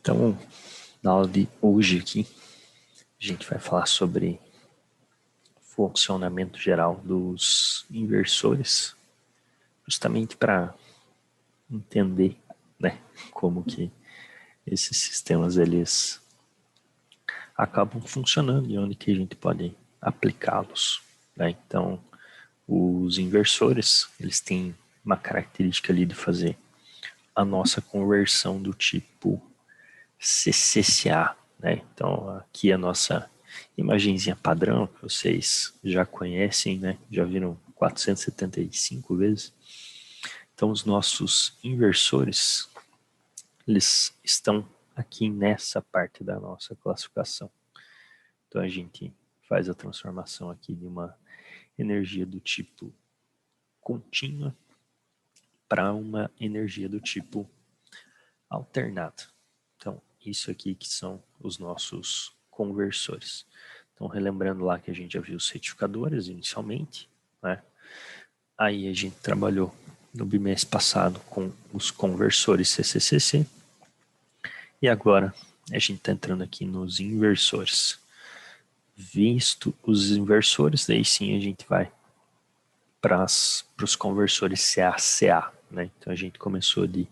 Então, na aula de hoje aqui, a gente vai falar sobre funcionamento geral dos inversores, justamente para entender, né, como que esses sistemas eles acabam funcionando e onde que a gente pode aplicá-los, né? Então, os inversores, eles têm uma característica ali de fazer a nossa conversão do tipo CCCA, né? Então, aqui a nossa imagenzinha padrão, que vocês já conhecem, né? Já viram 475 vezes. Então, os nossos inversores, eles estão aqui nessa parte da nossa classificação. Então, a gente faz a transformação aqui de uma energia do tipo contínua para uma energia do tipo alternada. Então, isso aqui que são os nossos conversores. Então, relembrando lá que a gente já viu os retificadores inicialmente, né? Aí a gente trabalhou no bimestre passado com os conversores CCCC. E agora a gente está entrando aqui nos inversores. Visto os inversores, daí sim a gente vai para os conversores CA-CA, né? Então a gente começou de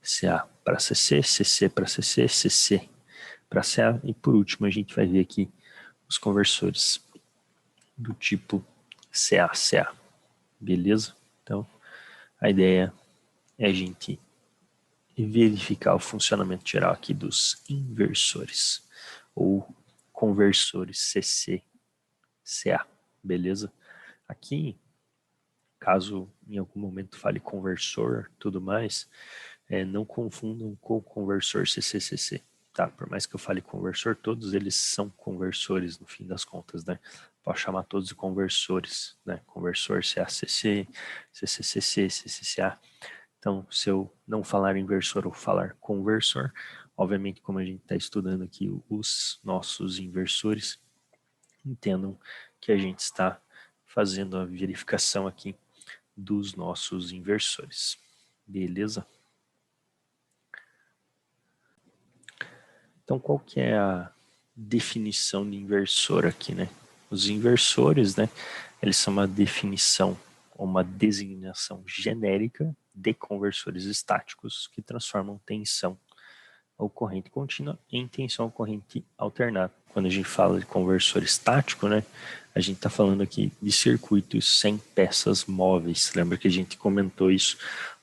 CA para CC, CC para CC, CC para CA, e por último a gente vai ver aqui os conversores do tipo CA-CA, beleza? Então a ideia é a gente verificar o funcionamento geral aqui dos inversores ou conversores CC-CA, beleza? Aqui, caso em algum momento fale conversor, tudo mais, não confundam com o conversor CC-CC, tá? Por mais que eu fale conversor, todos eles são conversores no fim das contas, né? Posso chamar todos de conversores, né? Conversor CACC, CCCC, CCCA. Então, se eu não falar inversor ou falar conversor, obviamente, como a gente está estudando aqui os nossos inversores, entendam que a gente está fazendo a verificação aqui dos nossos inversores. Beleza? Então, qual que é a definição de inversor aqui, né? Os inversores, né, eles são uma definição ou uma designação genérica de conversores estáticos que transformam tensão ou corrente contínua em tensão ou corrente alternada. Quando a gente fala de conversor estático, né, a gente está falando aqui de circuitos sem peças móveis. Lembra que a gente comentou isso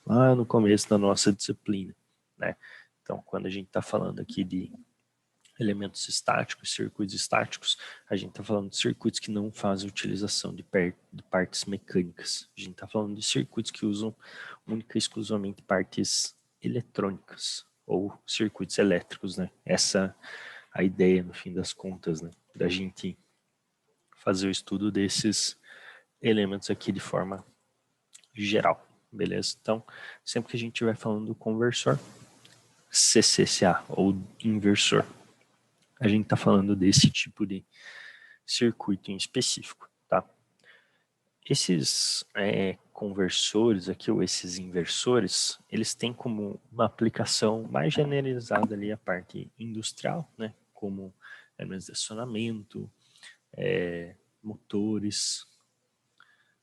lá no começo da nossa disciplina, né? Então, quando a gente está falando aqui de elementos estáticos, circuitos estáticos, a gente está falando de circuitos que não fazem utilização de partes mecânicas. A gente está falando de circuitos que usam única e exclusivamente partes eletrônicas ou circuitos elétricos, né? Essa é a ideia, no fim das contas, né? Da gente fazer o estudo desses elementos aqui de forma geral, beleza? Então, sempre que a gente estiver falando do conversor, CCCA ou inversor, a gente está falando desse tipo de circuito em específico, tá? Esses conversores aqui, ou esses inversores, eles têm como uma aplicação mais generalizada ali a parte industrial, né? Como elementos de acionamento, motores,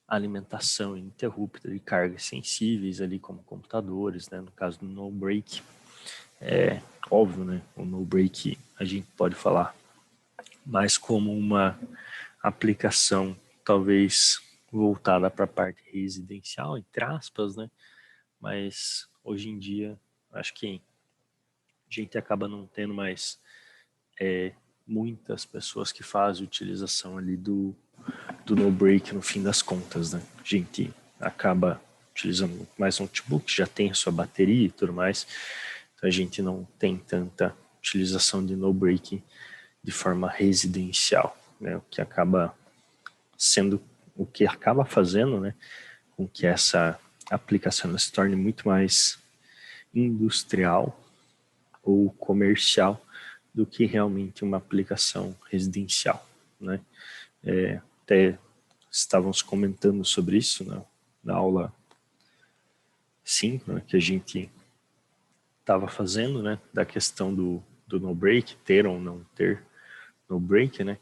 alimentação ininterrupta de cargas sensíveis ali como computadores, né? No caso do no break, óbvio, né? O no break a gente pode falar mais como uma aplicação talvez voltada para a parte residencial, entre aspas, né? Mas hoje em dia acho que a gente acaba não tendo mais muitas pessoas que fazem utilização ali do no break no fim das contas, né? A gente acaba utilizando mais notebook, já tem a sua bateria e tudo mais, então a gente não tem tanta utilização de no break de forma residencial, né? O que acaba sendo, o que acaba fazendo, né, com que essa aplicação se torne muito mais industrial ou comercial do que realmente uma aplicação residencial, né? Até estávamos comentando sobre isso na aula 5, né, que a gente estava fazendo, né, da questão do no break, ter ou não ter no break, né,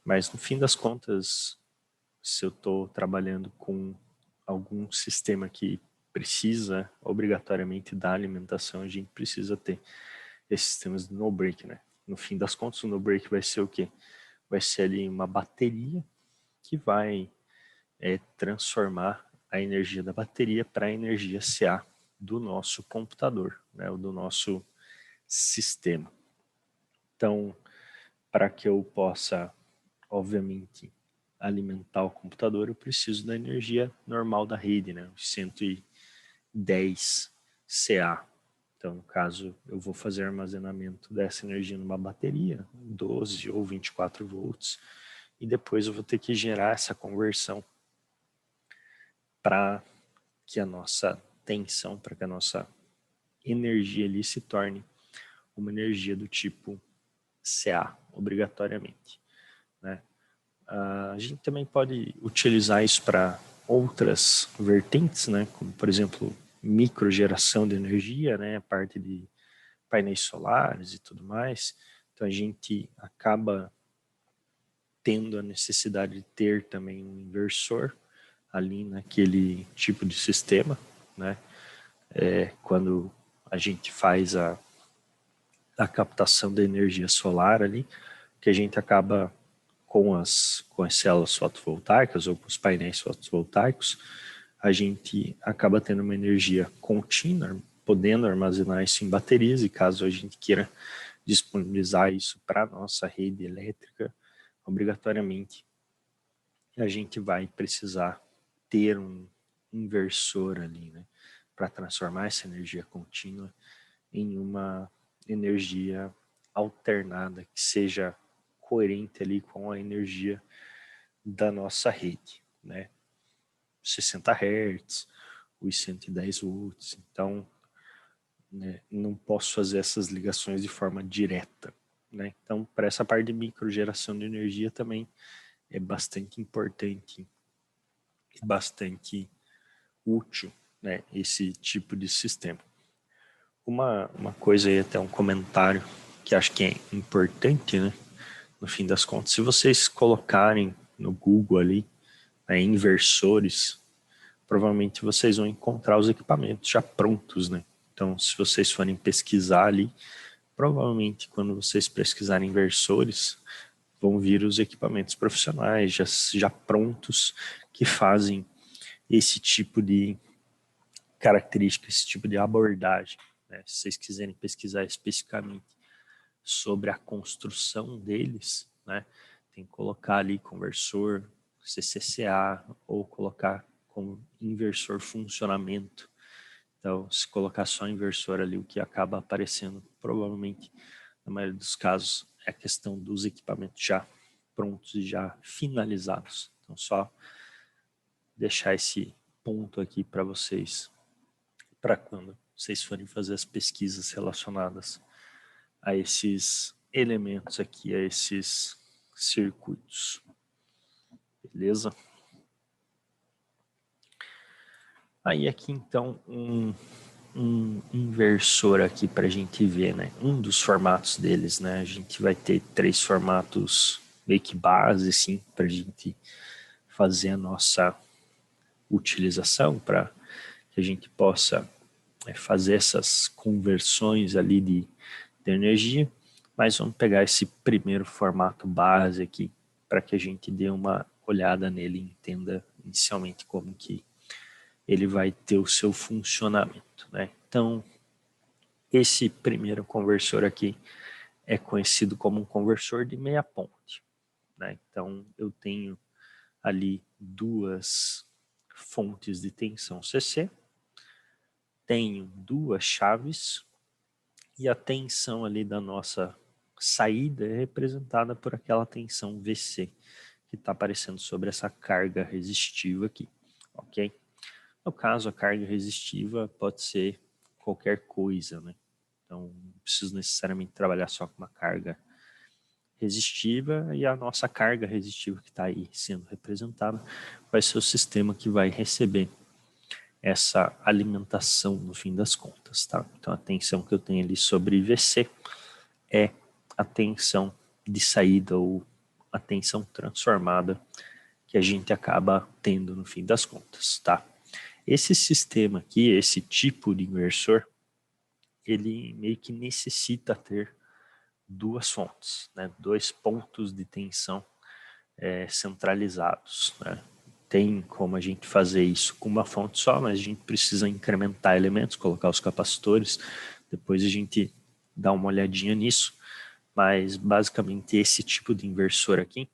mas no fim das contas, se eu estou trabalhando com algum sistema que precisa obrigatoriamente da alimentação, a gente precisa ter esses sistemas de no break, né. No fim das contas, o no break vai ser o quê? Vai ser ali uma bateria que vai transformar a energia da bateria para a energia CA do nosso computador, né, ou do nosso sistema. Então, para que eu possa, obviamente, alimentar o computador, eu preciso da energia normal da rede, né, 110 CA. Então, no caso, eu vou fazer armazenamento dessa energia numa bateria, 12 ou 24 volts, e depois eu vou ter que gerar essa conversão para que a nossa tensão, para que a nossa energia ali se torne uma energia do tipo CA, obrigatoriamente, né? A gente também pode utilizar isso para outras vertentes, né? Como, por exemplo, microgeração de energia, né? A parte de painéis solares e tudo mais. Então, a gente acaba tendo a necessidade de ter também um inversor ali naquele tipo de sistema, né? Quando a gente faz a captação da energia solar ali, que a gente acaba com as células fotovoltaicas ou com os painéis fotovoltaicos, a gente acaba tendo uma energia contínua, podendo armazenar isso em baterias, e caso a gente queira disponibilizar isso para a nossa rede elétrica, obrigatoriamente a gente vai precisar ter um inversor ali, né, para transformar essa energia contínua em uma energia alternada que seja coerente ali com a energia da nossa rede, né? 60 Hz, os 110 volts. Então, né, não posso fazer essas ligações de forma direta, né? Então, para essa parte de microgeração de energia também é bastante importante, bastante útil, né, esse tipo de sistema. Uma coisa aí, até um comentário que acho que é importante, né, no fim das contas, se vocês colocarem no Google ali, né, inversores, provavelmente vocês vão encontrar os equipamentos já prontos, né? Então, se vocês forem pesquisar ali, provavelmente quando vocês pesquisarem inversores, vão vir os equipamentos profissionais já prontos que fazem esse tipo de característica, esse tipo de abordagem, né? Se vocês quiserem pesquisar especificamente sobre a construção deles, né, tem que colocar ali conversor, CCCA, ou colocar como inversor funcionamento. Então, se colocar só inversor ali, o que acaba aparecendo, provavelmente, na maioria dos casos, é a questão dos equipamentos já prontos e já finalizados. Então, só deixar esse ponto aqui para vocês, para quando vocês forem fazer as pesquisas relacionadas a esses elementos aqui, a esses circuitos. Beleza? Aí aqui então um inversor aqui para a gente ver, né? Um dos formatos deles, né? A gente vai ter 3 formatos meio que base, assim, para a gente fazer a nossa utilização, para que a gente possa fazer essas conversões ali de energia. Mas vamos pegar esse primeiro formato base aqui, para que a gente dê uma olhada nele e entenda inicialmente como que ele vai ter o seu funcionamento, né? Então, esse primeiro conversor aqui é conhecido como um conversor de meia ponte, né? Então, eu tenho ali 2 fontes de tensão CC, tenho 2 chaves e a tensão ali da nossa saída é representada por aquela tensão VC que está aparecendo sobre essa carga resistiva aqui, ok? No caso, a carga resistiva pode ser qualquer coisa, né? Então, não preciso necessariamente trabalhar só com uma carga resistiva, e a nossa carga resistiva que está aí sendo representada vai ser o sistema que vai receber essa alimentação no fim das contas, tá? Então a tensão que eu tenho ali sobre VC é a tensão de saída ou a tensão transformada que a gente acaba tendo no fim das contas, tá? Esse sistema aqui, esse tipo de inversor, ele meio que necessita ter duas fontes, né? Dois pontos de tensão centralizados, né? Tem como a gente fazer isso com uma fonte só, mas a gente precisa incrementar elementos, colocar os capacitores, depois a gente dá uma olhadinha nisso, mas basicamente esse tipo de inversor aqui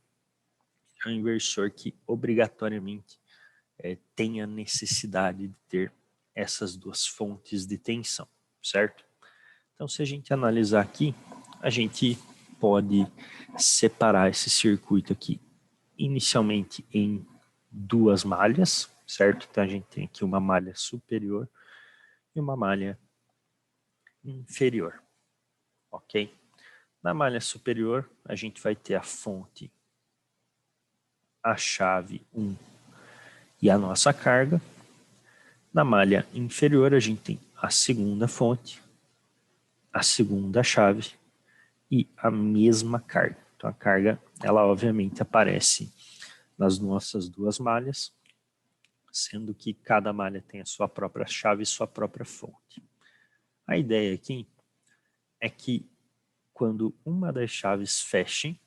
é um inversor que obrigatoriamente tem a necessidade de ter essas duas fontes de tensão, certo? Então se a gente analisar aqui, a gente pode separar esse circuito aqui inicialmente em duas malhas, certo? Então a gente tem aqui uma malha superior e uma malha inferior, ok? Na malha superior, a gente vai ter a fonte, a chave 1 e a nossa carga. Na malha inferior, a gente tem a segunda fonte, a segunda chave e a mesma carga. Então a carga, ela obviamente aparece nas nossas duas malhas, sendo que cada malha tem a sua própria chave e sua própria fonte. A ideia aqui é que quando uma das chaves feche,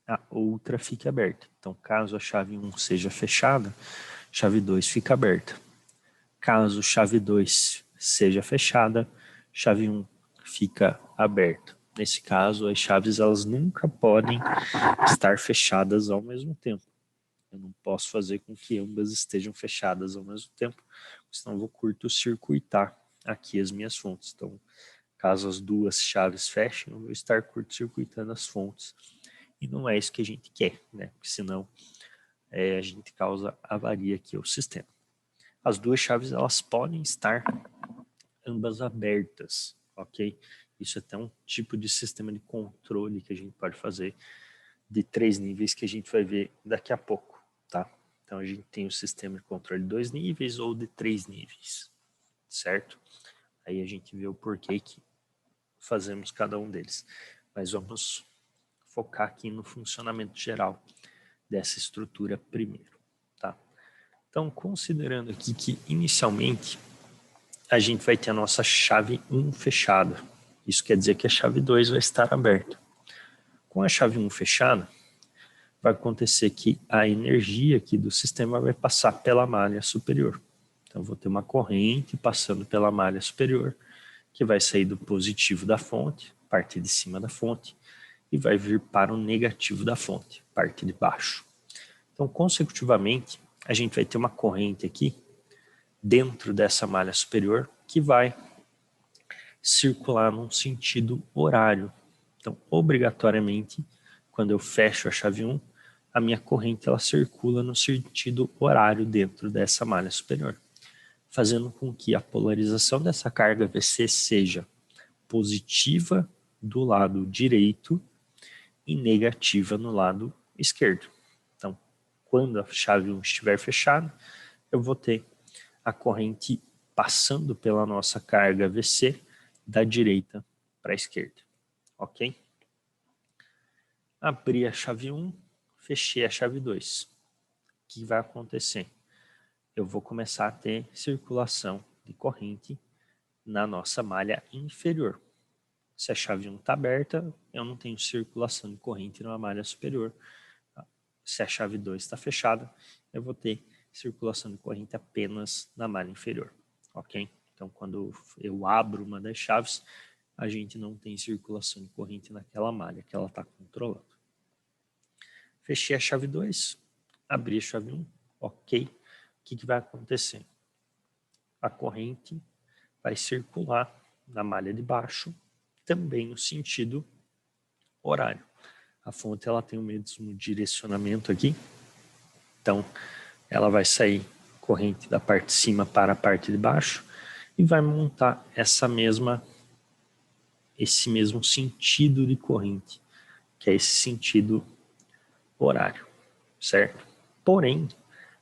a outra fique aberta. Então, caso a chave 1 seja fechada, chave 2 fica aberta. Caso chave 2 seja fechada, chave 1 fica aberta. Nesse caso, as chaves elas nunca podem estar fechadas ao mesmo tempo. Eu não posso fazer com que ambas estejam fechadas ao mesmo tempo, senão eu vou curto-circuitar aqui as minhas fontes. Então, caso as duas chaves fechem, eu vou estar curto-circuitando as fontes. E não é isso que a gente quer, né? Porque senão a gente causa avaria aqui ao sistema. As duas chaves elas podem estar ambas abertas, ok? Isso é até um tipo de sistema de controle que a gente pode fazer de 3 níveis que a gente vai ver daqui a pouco, tá? Então a gente tem o sistema de controle de 2 níveis ou de 3 níveis, certo? Aí a gente vê o porquê que fazemos cada um deles. Mas vamos focar aqui no funcionamento geral dessa estrutura primeiro, tá? Então, considerando aqui que inicialmente a gente vai ter a nossa chave 1 fechada. Isso quer dizer que a chave 2 vai estar aberta. Com a chave 1 fechada, vai acontecer que a energia aqui do sistema vai passar pela malha superior. Então, vou ter uma corrente passando pela malha superior, que vai sair do positivo da fonte, parte de cima da fonte, e vai vir para o negativo da fonte, parte de baixo. Então, consecutivamente, a gente vai ter uma corrente aqui, dentro dessa malha superior, que vai circular num sentido horário. Então, obrigatoriamente, quando eu fecho a chave 1, a minha corrente ela circula no sentido horário dentro dessa malha superior, fazendo com que a polarização dessa carga VC seja positiva do lado direito e negativa no lado esquerdo. Então, quando a chave 1 estiver fechada, eu vou ter a corrente passando pela nossa carga VC da direita para a esquerda, ok? Abri a chave 1, fechei a chave 2. O que vai acontecer? Eu vou começar a ter circulação de corrente na nossa malha inferior. Se a chave 1 está aberta, eu não tenho circulação de corrente na malha superior. Se a chave 2 está fechada, eu vou ter circulação de corrente apenas na malha inferior, ok? Então, quando eu abro uma das chaves, a gente não tem circulação de corrente naquela malha que ela está controlando. Fechei a chave 2, abri a chave 1, ok. O que vai acontecer? A corrente vai circular na malha de baixo, também no sentido horário. A fonte ela tem o mesmo direcionamento aqui, então ela vai sair corrente da parte de cima para a parte de baixo e vai montar esse mesmo sentido de corrente, que é esse sentido horário, certo? Porém,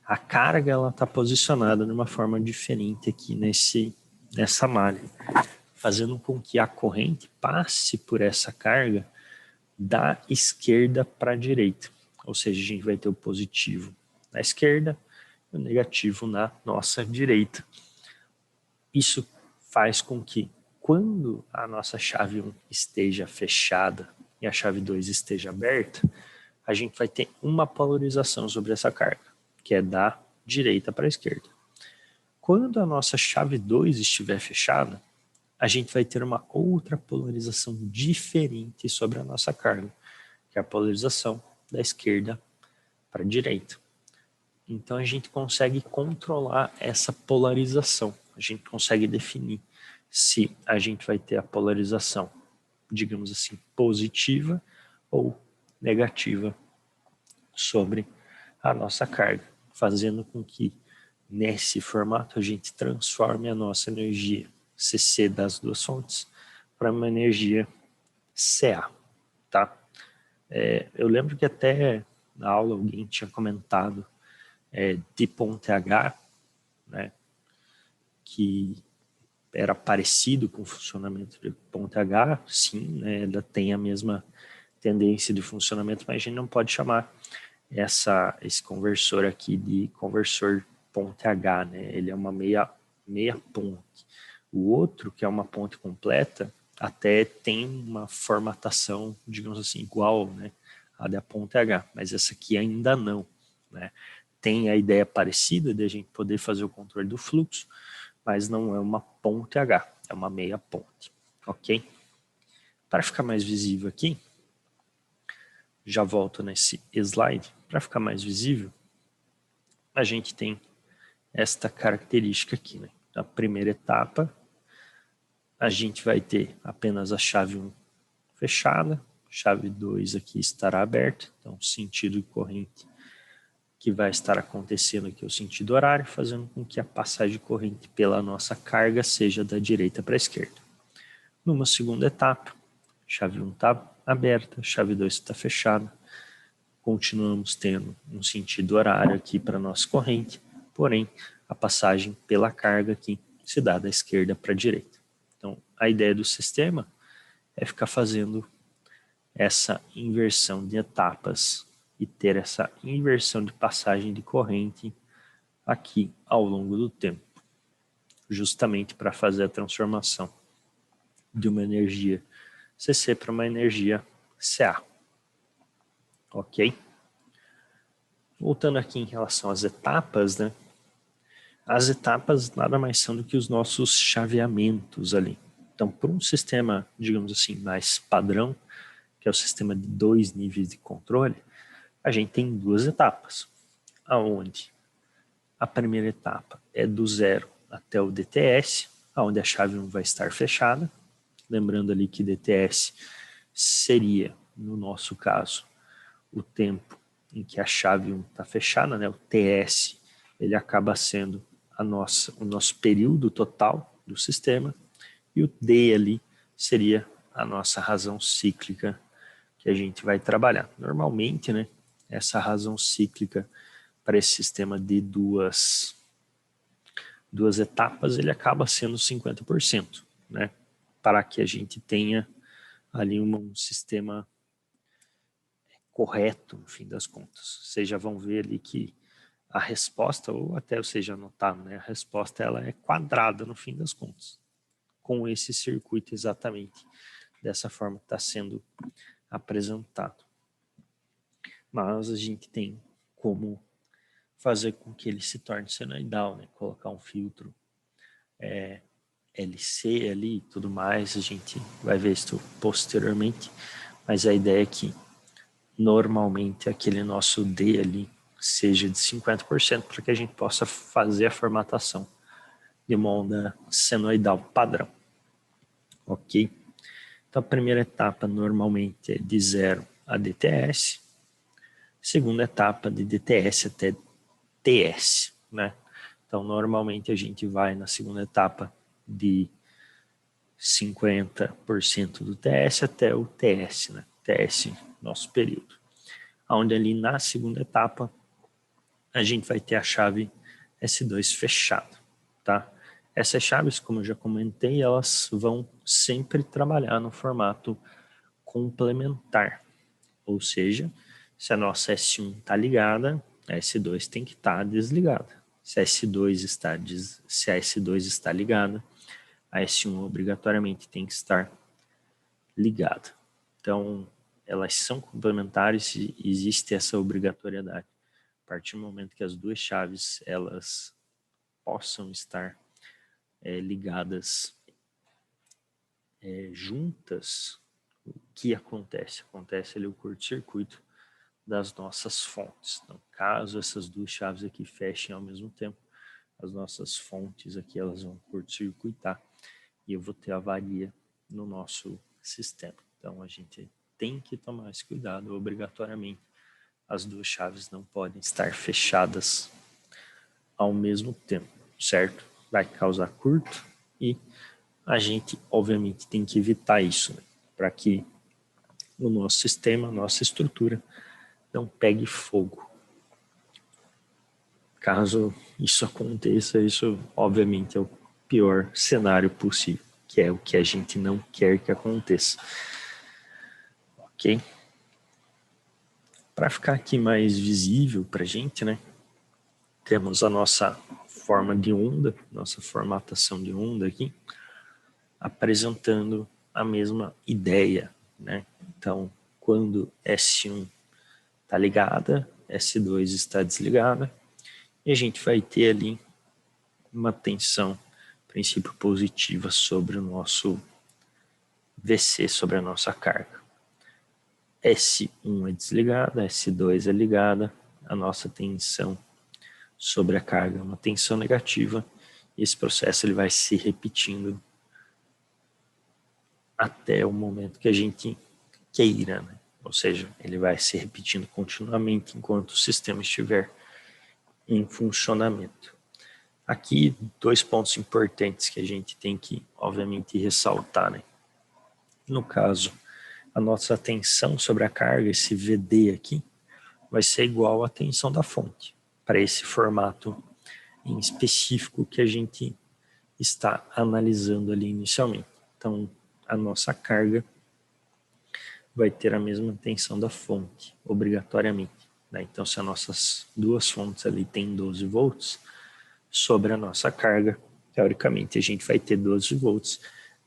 a carga ela está posicionada de uma forma diferente aqui nessa malha, fazendo com que a corrente passe por essa carga da esquerda para a direita. Ou seja, a gente vai ter o positivo na esquerda e o negativo na nossa direita. Isso faz com que, quando a nossa chave 1 esteja fechada e a chave 2 esteja aberta, a gente vai ter uma polarização sobre essa carga, que é da direita para a esquerda. Quando a nossa chave 2 estiver fechada, a gente vai ter uma outra polarização diferente sobre a nossa carga, que é a polarização da esquerda para a direita. Então a gente consegue controlar essa polarização, a gente consegue definir se a gente vai ter a polarização, digamos assim, positiva ou negativa sobre a nossa carga, fazendo com que nesse formato a gente transforme a nossa energia CC das duas fontes para uma energia CA, tá? Eu lembro que até na aula alguém tinha comentado de ponte H, né, que era parecido com o funcionamento de ponte H, sim, né, ela tem a mesma tendência de funcionamento, mas a gente não pode chamar esse conversor aqui de conversor ponte H, né, ele é uma meia ponte. O outro, que é uma ponte completa, até tem uma formatação, digamos assim, igual, né, à da ponte H, mas essa aqui ainda não, né. Tem a ideia parecida de a gente poder fazer o controle do fluxo, mas não é uma ponte H, é uma meia ponte, ok? Para ficar mais visível aqui, já volto nesse slide, para ficar mais visível, a gente tem esta característica aqui, né? A primeira etapa, a gente vai ter apenas a chave 1 fechada, chave 2 aqui estará aberta, então sentido de corrente que vai estar acontecendo aqui é o sentido horário, fazendo com que a passagem de corrente pela nossa carga seja da direita para a esquerda. Numa segunda etapa, chave 1 está aberta, chave 2 está fechada, continuamos tendo um sentido horário aqui para a nossa corrente, porém a passagem pela carga aqui se dá da esquerda para a direita. Então a ideia do sistema é ficar fazendo essa inversão de etapas e ter essa inversão de passagem de corrente aqui ao longo do tempo, justamente para fazer a transformação de uma energia CC para uma energia CA. Ok? Voltando aqui em relação às etapas, né? As etapas nada mais são do que os nossos chaveamentos ali. Então, para um sistema, digamos assim, mais padrão, que é o sistema de 2 níveis de controle, a gente tem 2 etapas, aonde a primeira etapa é do 0 até o DTS, onde a chave 1 vai estar fechada. Lembrando ali que DTS seria, no nosso caso, o tempo em que a chave 1 está fechada, né? O TS ele acaba sendo o nosso período total do sistema, e o D ali seria a nossa razão cíclica que a gente vai trabalhar. Normalmente, né, essa razão cíclica para esse sistema de duas etapas, ele acaba sendo 50%, né, para que a gente tenha ali um sistema correto, no fim das contas. Vocês já vão ver ali que a resposta, ou até vocês já notaram, né, a resposta ela é quadrada no fim das contas, com esse circuito exatamente dessa forma que está sendo apresentado. Mas a gente tem como fazer com que ele se torne senoidal, né? Colocar um filtro LC ali e tudo mais, a gente vai ver isso posteriormente, mas a ideia é que normalmente aquele nosso D ali seja de 50% para que a gente possa fazer a formatação de uma onda senoidal padrão, ok? Então a primeira etapa normalmente é de 0 a DTS, segunda etapa de DTS até TS, né? Então normalmente a gente vai na segunda etapa de 50% do TS até o TS, né? TS, nosso período. Onde ali na segunda etapa a gente vai ter a chave S2 fechada, tá? Essas chaves, como eu já comentei, elas vão sempre trabalhar no formato complementar, ou seja, se a nossa S1 está ligada, a S2 tem que estar desligada. Se a S2 está ligada, a S1 obrigatoriamente tem que estar ligada. Então, elas são complementares e existe essa obrigatoriedade. A partir do momento que as duas chaves elas possam estar ligadas juntas, o que acontece? Acontece ali o curto-circuito das nossas fontes. Então, caso essas duas chaves aqui fechem ao mesmo tempo, as nossas fontes aqui elas vão curto-circuitar e eu vou ter avaria no nosso sistema. Então, a gente tem que tomar esse cuidado obrigatoriamente. As duas chaves não podem estar fechadas ao mesmo tempo, certo? Vai causar curto e a gente, obviamente, tem que evitar isso, né? Para que o nosso sistema, a nossa estrutura não pegue fogo. Caso isso aconteça, isso obviamente é o pior cenário possível, que é o que a gente não quer que aconteça. Ok? Para ficar aqui mais visível para a gente, né? Temos a nossa forma de onda, nossa formatação de onda aqui, apresentando a mesma ideia, né? Então, quando S1 está ligada, S2 está desligada, e a gente vai ter ali uma tensão, princípio positiva sobre o nosso VC, sobre a nossa carga. S1 é desligada, S2 é ligada, a nossa tensão sobre a carga é uma tensão negativa, e esse processo ele vai se repetindo até o momento que a gente queira, né? Ou seja, ele vai se repetindo continuamente enquanto o sistema estiver em funcionamento. Aqui, 2 pontos importantes que a gente tem que, obviamente, ressaltar, né? No caso, a nossa tensão sobre a carga, esse VD aqui, vai ser igual à tensão da fonte, para esse formato em específico que a gente está analisando ali inicialmente. Então, a nossa carga vai ter a mesma tensão da fonte, obrigatoriamente, né? Então, se as nossas duas fontes ali têm 12 volts, sobre a nossa carga, teoricamente a gente vai ter 12 volts,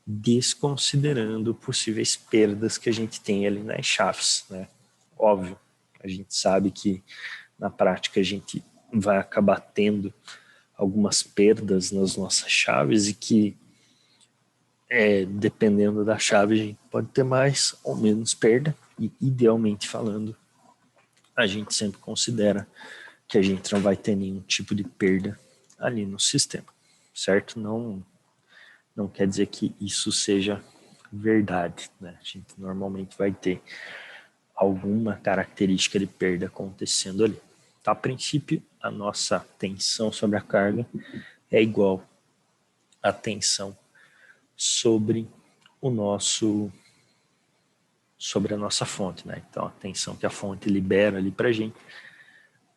desconsiderando possíveis perdas que a gente tem ali nas chaves, né? Óbvio, a gente sabe que na prática a gente vai acabar tendo algumas perdas nas nossas chaves e que dependendo da chave a gente pode ter mais ou menos perda e idealmente falando a gente sempre considera que a gente não vai ter nenhum tipo de perda ali no sistema, certo? Não quer dizer que isso seja verdade, né? A gente normalmente vai ter alguma característica de perda acontecendo ali. Então, a princípio, a nossa tensão sobre a carga é igual à tensão sobre sobre a nossa fonte, né? Então, a tensão que a fonte libera ali para a gente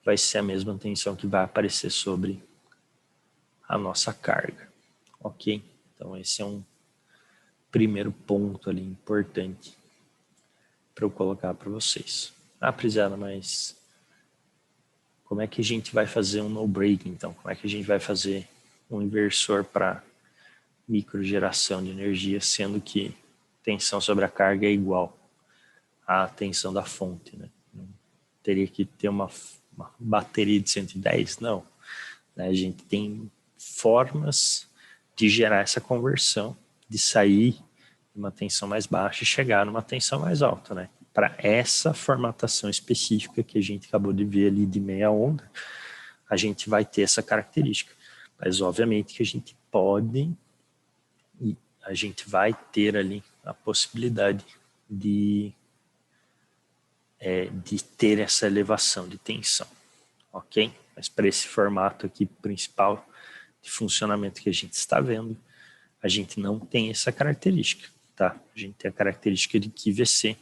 vai ser a mesma tensão que vai aparecer sobre a nossa carga, ok? Então, esse é um primeiro ponto ali importante para eu colocar para vocês. Ah, Priscila, mas como é que a gente vai fazer um no-break, então? Como é que a gente vai fazer um inversor para microgeração de energia, sendo que tensão sobre a carga é igual à tensão da fonte, né? Não teria que ter uma bateria de 110? Não. A gente tem formas de gerar essa conversão, de sair de uma tensão mais baixa e chegar numa tensão mais alta, né? Para essa formatação específica que a gente acabou de ver ali de meia onda, a gente vai ter essa característica. Mas, obviamente, que a gente pode e a gente vai ter ali a possibilidade de ter essa elevação de tensão, ok? Mas para esse formato aqui principal de funcionamento que a gente está vendo, a gente não tem essa característica, tá? A gente tem a característica de que VC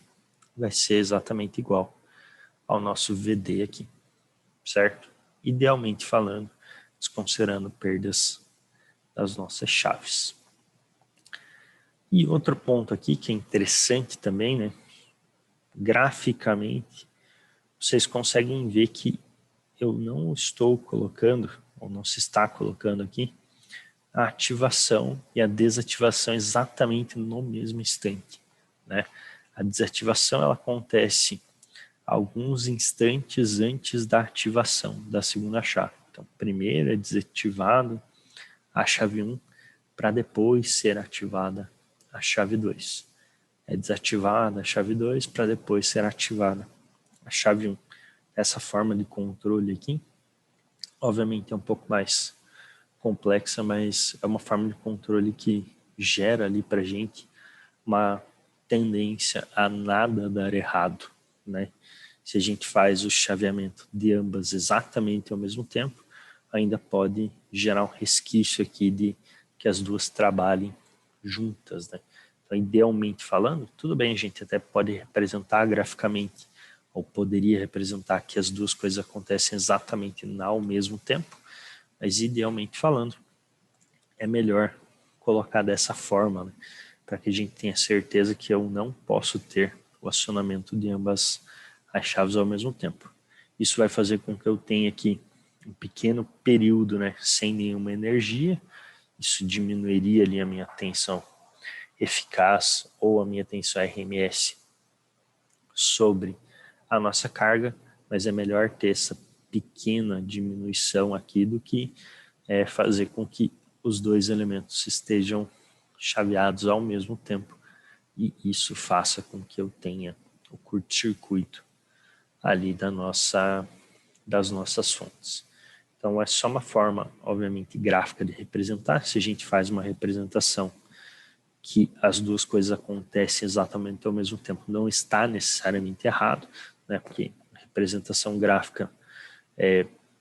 vai ser exatamente igual ao nosso VD aqui, certo? idealmente falando, desconsiderando perdas das nossas chaves. E outro ponto aqui que é interessante também, né? Graficamente, vocês conseguem ver que eu não estou colocando, ou não se está colocando aqui, a ativação e a desativação exatamente no mesmo instante, né? A desativação ela acontece alguns instantes antes da ativação da segunda chave. Então, primeiro é desativado a chave 1 para depois ser ativada a chave 2. É desativada a chave 2 para depois ser ativada a chave 1. Essa forma de controle aqui, obviamente é um pouco mais complexa, mas é uma forma de controle que gera ali para a gente uma tendência a nada dar errado, né? Se a gente faz o chaveamento de ambas exatamente ao mesmo tempo, ainda pode gerar um resquício aqui de que as duas trabalhem juntas, né? Então, idealmente falando, tudo bem, a gente até pode representar graficamente, ou poderia representar que as duas coisas acontecem exatamente ao mesmo tempo, mas idealmente falando, é melhor colocar dessa forma, né? Para que a gente tenha certeza que eu não posso ter o acionamento de ambas as chaves ao mesmo tempo. Isso vai fazer com que eu tenha aqui um pequeno período, né, sem nenhuma energia. Isso diminuiria ali a minha tensão eficaz ou a minha tensão RMS sobre a nossa carga, mas é melhor ter essa pequena diminuição aqui do que fazer com que os dois elementos estejam chaveados ao mesmo tempo e isso faça com que eu tenha o curto-circuito ali das nossas fontes. Então é só uma forma, obviamente, gráfica de representar. Se a gente faz uma representação que as duas coisas acontecem exatamente ao mesmo tempo, não está necessariamente errado, né? Porque a representação gráfica,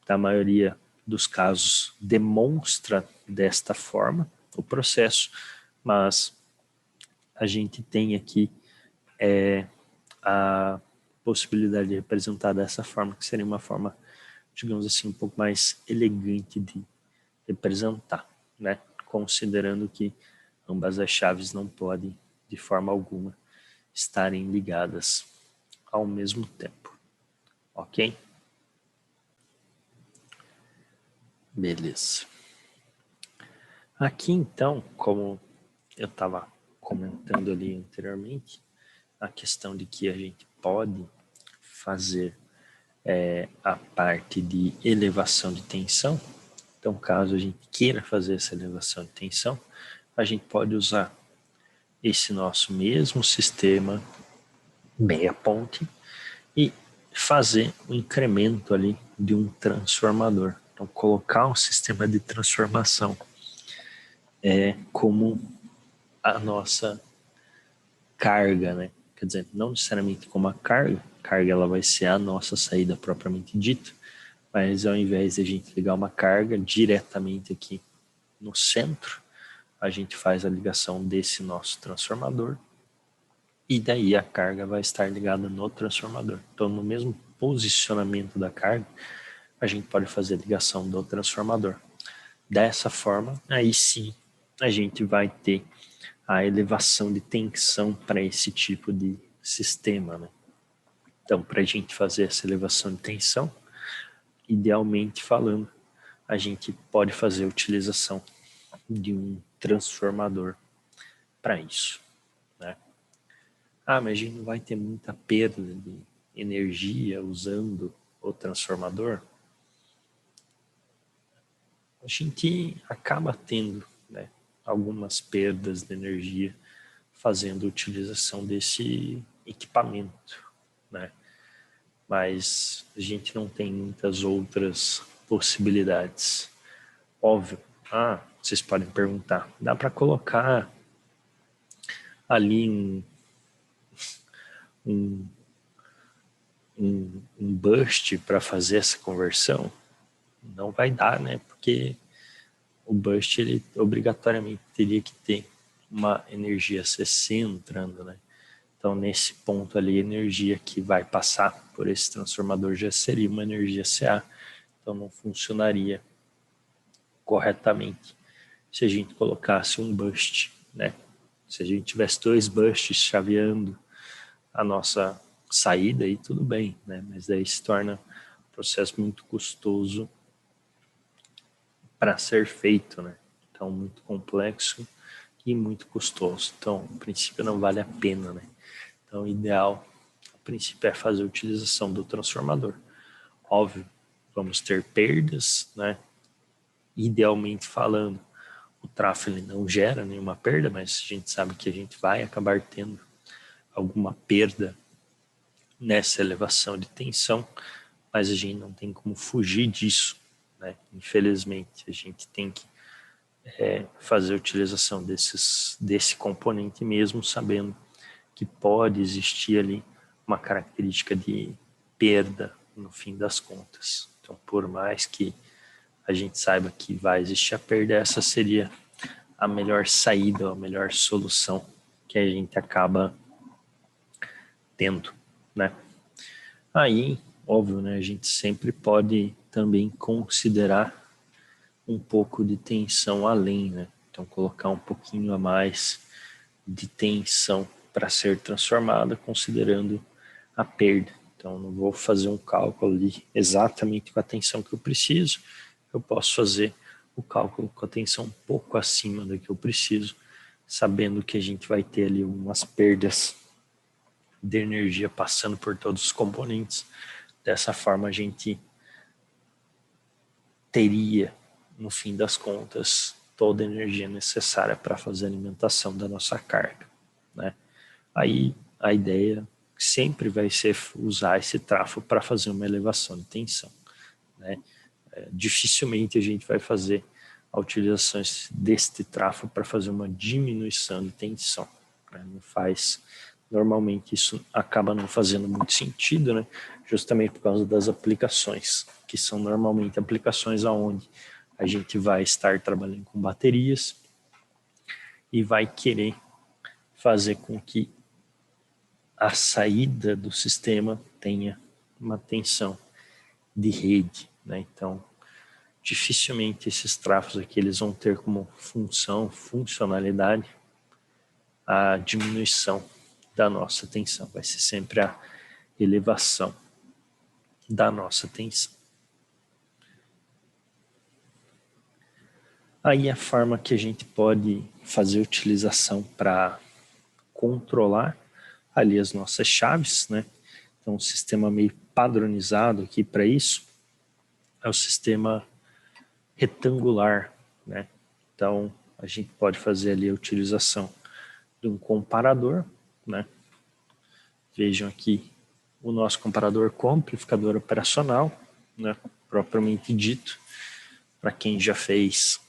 da maioria dos casos, demonstra desta forma o processo, mas a gente tem aqui a possibilidade de representar dessa forma, que seria uma forma, digamos assim, um pouco mais elegante de representar, né? Considerando que ambas as chaves não podem, de forma alguma, estarem ligadas ao mesmo tempo. Ok? Beleza. Aqui, então, como eu estava comentando ali anteriormente, a questão de que a gente pode fazer a parte de elevação de tensão. Então, caso a gente queira fazer essa elevação de tensão, a gente pode usar esse nosso mesmo sistema meia ponte e fazer um incremento ali de um transformador. Então, colocar um sistema de transformação como a nossa carga, né? Quer dizer, não necessariamente como a carga ela vai ser a nossa saída propriamente dita, mas ao invés de a gente ligar uma carga diretamente aqui no centro, a gente faz a ligação desse nosso transformador e daí a carga vai estar ligada no transformador. Então, no mesmo posicionamento da carga, a gente pode fazer a ligação do transformador. Dessa forma, aí sim, a gente vai ter a elevação de tensão para esse tipo de sistema, né? Então, para a gente fazer essa elevação de tensão, idealmente falando, a gente pode fazer a utilização de um transformador para isso, né? Ah, mas a gente não vai ter muita perda de energia usando o transformador? A gente acaba tendo, né, algumas perdas de energia fazendo a utilização desse equipamento, né? Mas a gente não tem muitas outras possibilidades. Óbvio, vocês podem perguntar, dá para colocar ali um, um burst para fazer essa conversão? Não vai dar, né? Porque o burst ele obrigatoriamente teria que ter uma energia CC entrando, né? Então, nesse ponto ali, a energia que vai passar por esse transformador já seria uma energia CA. Então não funcionaria corretamente se a gente colocasse um bust, né? Se a gente tivesse 2 busts chaveando a nossa saída, aí tudo bem, né? Mas daí se torna um processo muito custoso para ser feito, né? Então muito complexo e muito custoso. Então, a princípio não vale a pena, né? Então, o ideal, a princípio, é fazer a utilização do transformador. Óbvio, vamos ter perdas, né? Idealmente falando, o tráfego ele não gera nenhuma perda, mas a gente sabe que a gente vai acabar tendo alguma perda nessa elevação de tensão, mas a gente não tem como fugir disso, né? Infelizmente, a gente tem que fazer a utilização desse componente mesmo, sabendo que pode existir ali uma característica de perda no fim das contas. Então, por mais que a gente saiba que vai existir a perda, essa seria a melhor saída, a melhor solução que a gente acaba tendo, né? Aí, óbvio, né, a gente sempre pode também considerar um pouco de tensão além, né? Então, colocar um pouquinho a mais de tensão para ser transformada, considerando a perda. Então, não vou fazer um cálculo ali exatamente com a tensão que eu preciso, eu posso fazer o cálculo com a tensão um pouco acima do que eu preciso, sabendo que a gente vai ter ali umas perdas de energia passando por todos os componentes. Dessa forma, a gente teria, no fim das contas, toda a energia necessária para fazer a alimentação da nossa carga, né? Aí a ideia sempre vai ser usar esse trafo para fazer uma elevação de tensão, né? Dificilmente a gente vai fazer a utilização deste trafo para fazer uma diminuição de tensão, né? Não faz, normalmente isso acaba não fazendo muito sentido, né? Justamente por causa das aplicações, que são normalmente aplicações aonde a gente vai estar trabalhando com baterias e vai querer fazer com que a saída do sistema tenha uma tensão de rede, né? Então, dificilmente esses trafos aqui eles vão ter como funcionalidade a diminuição da nossa tensão, vai ser sempre a elevação da nossa tensão. Aí a forma que a gente pode fazer utilização para controlar ali as nossas chaves, né? Então, um sistema meio padronizado aqui para isso é o sistema retangular, né? Então, a gente pode fazer ali a utilização de um comparador, né? Vejam aqui o nosso comparador com amplificador operacional, né? Propriamente dito, para quem já fez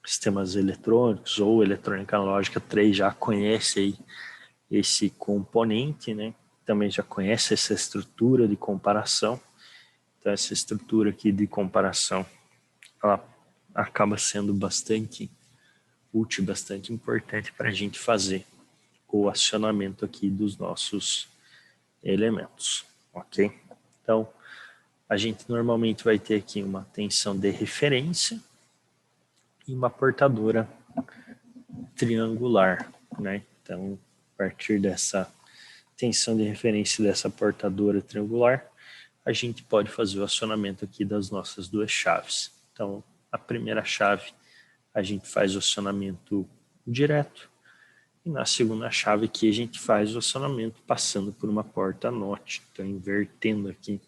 sistemas eletrônicos ou eletrônica analógica 3 já conhece aí esse componente, né? Também já conhece essa estrutura de comparação. Então, essa estrutura aqui de comparação, ela acaba sendo bastante útil, bastante importante para a gente fazer o acionamento aqui dos nossos elementos, ok? Então, a gente normalmente vai ter aqui uma tensão de referência e uma portadora triangular, né? Então, a partir dessa tensão de referência dessa portadora triangular, a gente pode fazer o acionamento aqui das nossas duas chaves. Então, a primeira chave, a gente faz o acionamento direto, e na segunda chave aqui a gente faz o acionamento passando por uma porta NOT, então invertendo aqui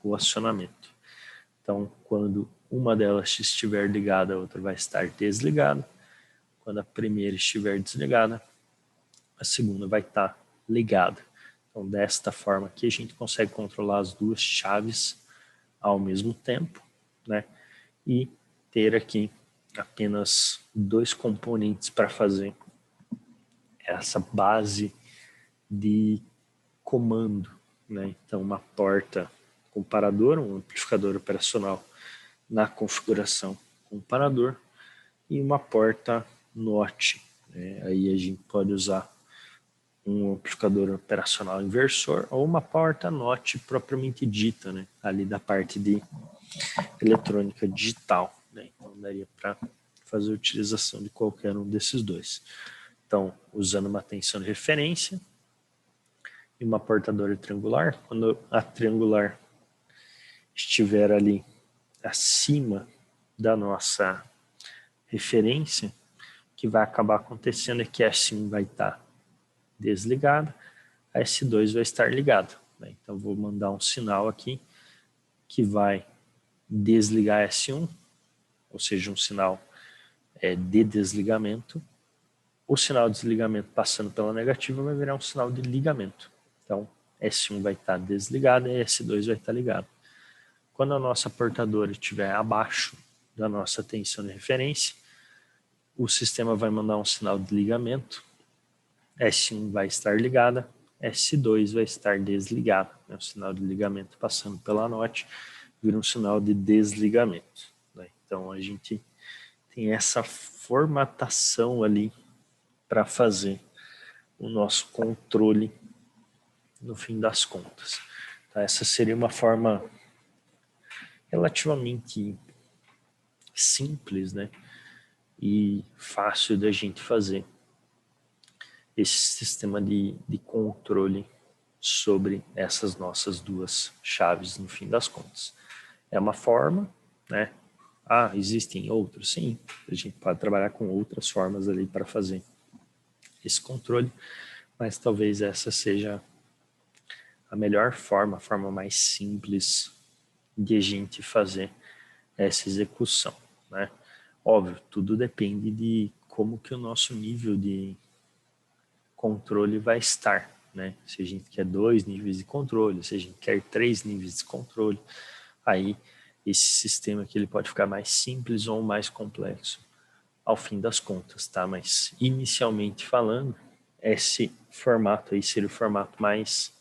o acionamento. Então, quando uma delas estiver ligada, a outra vai estar desligada. Quando a primeira estiver desligada, a segunda vai estar ligada. Então, desta forma aqui, a gente consegue controlar as duas chaves ao mesmo tempo, né? E ter aqui apenas 2 componentes para fazer essa base de comando, né? Então, uma porta comparador, um amplificador operacional na configuração comparador e uma porta NOT, né? Aí a gente pode usar um amplificador operacional inversor ou uma porta NOT propriamente dita, né? Ali da parte de eletrônica digital, né? Então daria para fazer a utilização de qualquer um desses dois. Então, usando uma tensão de referência e uma portadora triangular, quando a triangular estiver ali acima da nossa referência, o que vai acabar acontecendo é que a S1 vai estar desligada, a S2 vai estar ligada. Né? Então, vou mandar um sinal aqui que vai desligar a S1, ou seja, um sinal de desligamento. O sinal de desligamento passando pela negativa vai virar um sinal de ligamento. Então, S1 vai estar desligada e S2 vai estar ligada. Quando a nossa portadora estiver abaixo da nossa tensão de referência, o sistema vai mandar um sinal de ligamento, S1 vai estar ligada, S2 vai estar desligada. O sinal de ligamento passando pela anote vira um sinal de desligamento. Né? Então, a gente tem essa formatação ali para fazer o nosso controle no fim das contas. Tá? Essa seria uma forma relativamente simples, né? E fácil da gente fazer esse sistema de controle sobre essas nossas duas chaves no fim das contas. É uma forma, né? Existem outras? Sim, a gente pode trabalhar com outras formas ali para fazer esse controle, mas talvez essa seja a melhor forma, a forma mais simples de a gente fazer essa execução, né? Óbvio, tudo depende de como que o nosso nível de controle vai estar, né? Se a gente quer 2 níveis de controle, se a gente quer 3 níveis de controle, aí esse sistema aqui ele pode ficar mais simples ou mais complexo ao fim das contas, tá? Mas inicialmente falando, esse formato aí seria o formato mais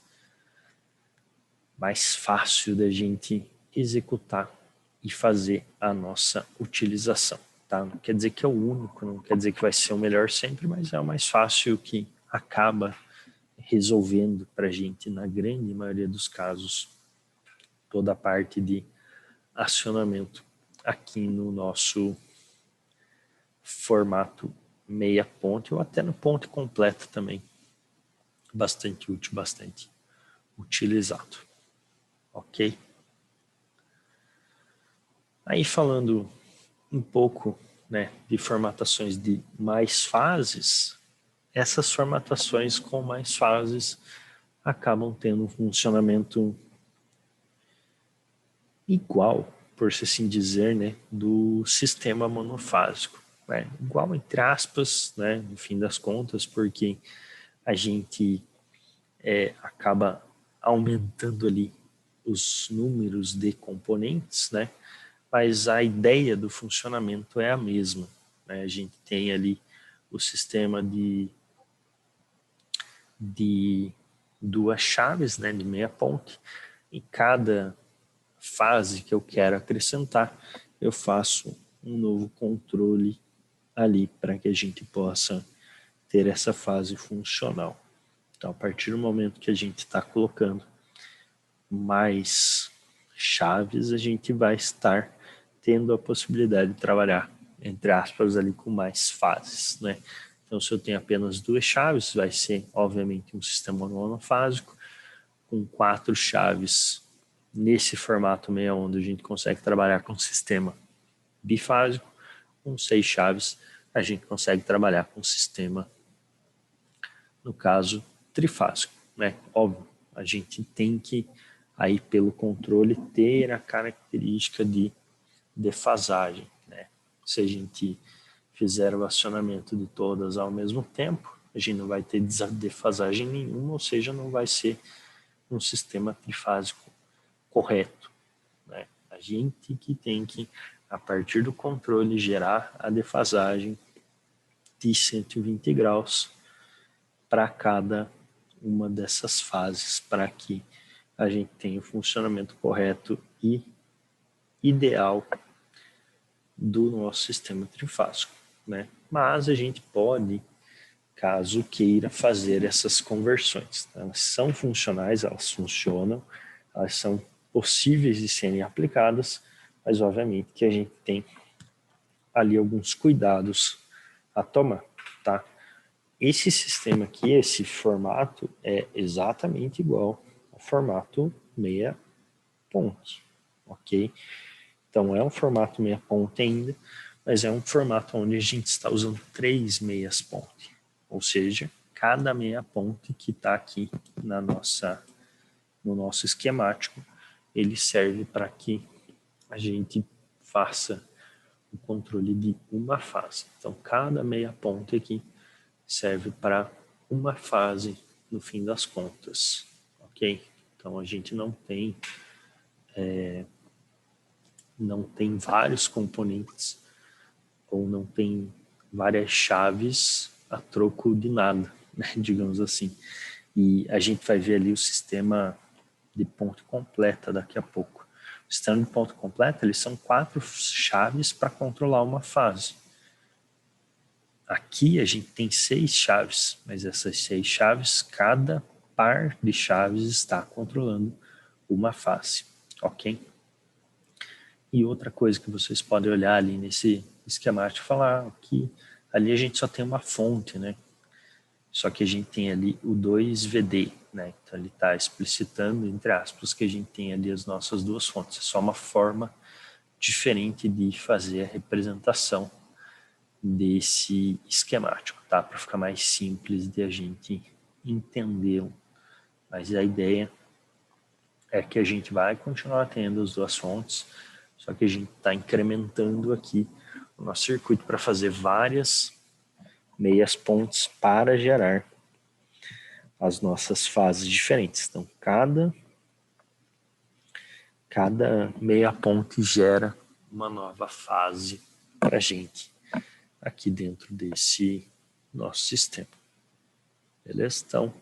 fácil da gente executar e fazer a nossa utilização, tá? Não quer dizer que é o único, não quer dizer que vai ser o melhor sempre, mas é o mais fácil que acaba resolvendo para a gente, na grande maioria dos casos, toda a parte de acionamento aqui no nosso formato meia ponte ou até no ponte completa também. Bastante útil, bastante utilizado. Ok? Aí falando um pouco, né, de formatações de mais fases, essas formatações com mais fases acabam tendo um funcionamento igual, por se assim dizer, né, do sistema monofásico. Né? Igual entre aspas, né, no fim das contas, porque a gente acaba aumentando ali os números de componentes, né? Mas a ideia do funcionamento é a mesma. Né? A gente tem ali o sistema de duas chaves, né, de meia ponte. Em cada fase que eu quero acrescentar, eu faço um novo controle ali para que a gente possa ter essa fase funcional. Então, a partir do momento que a gente está colocando mais chaves, a gente vai estar tendo a possibilidade de trabalhar, entre aspas, ali com mais fases, né? Então, se eu tenho apenas 2 chaves, vai ser, obviamente, um sistema monofásico, com 4 chaves nesse formato meia onda, a gente consegue trabalhar com um sistema bifásico, com 6 chaves, a gente consegue trabalhar com um sistema, no caso, trifásico, né? Óbvio, a gente tem que, aí pelo controle, ter a característica de defasagem, né? Se a gente fizer o acionamento de todas ao mesmo tempo, a gente não vai ter defasagem nenhuma, ou seja, não vai ser um sistema trifásico correto, né? A gente que tem que, a partir do controle, gerar a defasagem de 120 graus para cada uma dessas fases, para que a gente tenha o funcionamento correto e ideal do nosso sistema trifásico, né? Mas a gente pode, caso queira, fazer essas conversões. Elas são funcionais, elas funcionam, elas são possíveis de serem aplicadas, mas obviamente que a gente tem ali alguns cuidados a tomar, tá? Esse sistema aqui, esse formato é exatamente igual ao formato meia ponte, ok? Então é um formato meia ponte ainda, mas é um formato onde a gente está usando 3 meias ponte, ou seja, cada meia ponte que está aqui no nosso esquemático, ele serve para que a gente faça o controle de uma fase. Então cada meia ponte aqui serve para uma fase no fim das contas, ok? Então a gente não tem vários componentes ou não tem várias chaves a troco de nada, né, digamos assim. E a gente vai ver ali o sistema de ponto completa daqui a pouco. O sistema de ponto completa, eles são 4 chaves para controlar uma fase. Aqui a gente tem 6 chaves, mas essas 6 chaves, cada par de chaves está controlando uma fase, ok? E outra coisa que vocês podem olhar ali nesse esquemático, falar que ali a gente só tem uma fonte, né? Só que a gente tem ali o 2VD, né? Então ele está explicitando, entre aspas, que a gente tem ali as nossas duas fontes. É só uma forma diferente de fazer a representação desse esquemático, tá? Para ficar mais simples de a gente entender. Mas a ideia é que a gente vai continuar tendo as duas fontes, só que a gente está incrementando aqui o nosso circuito para fazer várias meias pontes para gerar as nossas fases diferentes. Então, cada meia ponte gera uma nova fase para a gente aqui dentro desse nosso sistema. Beleza? Então,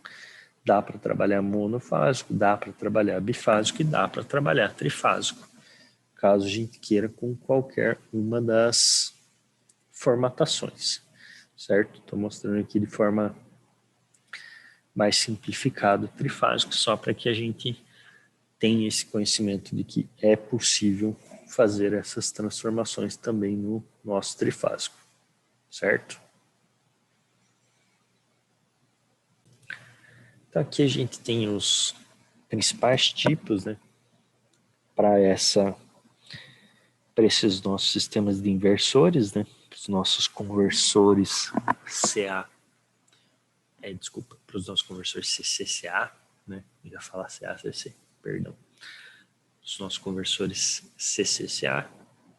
dá para trabalhar monofásico, dá para trabalhar bifásico e dá para trabalhar trifásico, caso a gente queira com qualquer uma das formatações, certo? Estou mostrando aqui de forma mais simplificada o trifásico, só para que a gente tenha esse conhecimento de que é possível fazer essas transformações também no nosso trifásico, certo? Então aqui a gente tem os principais tipos, né, para esses nossos sistemas de inversores, né, os nossos conversores CA, desculpa, para os nossos conversores CCCA, né, eu ia falar CACC, perdão, os nossos conversores CCCA.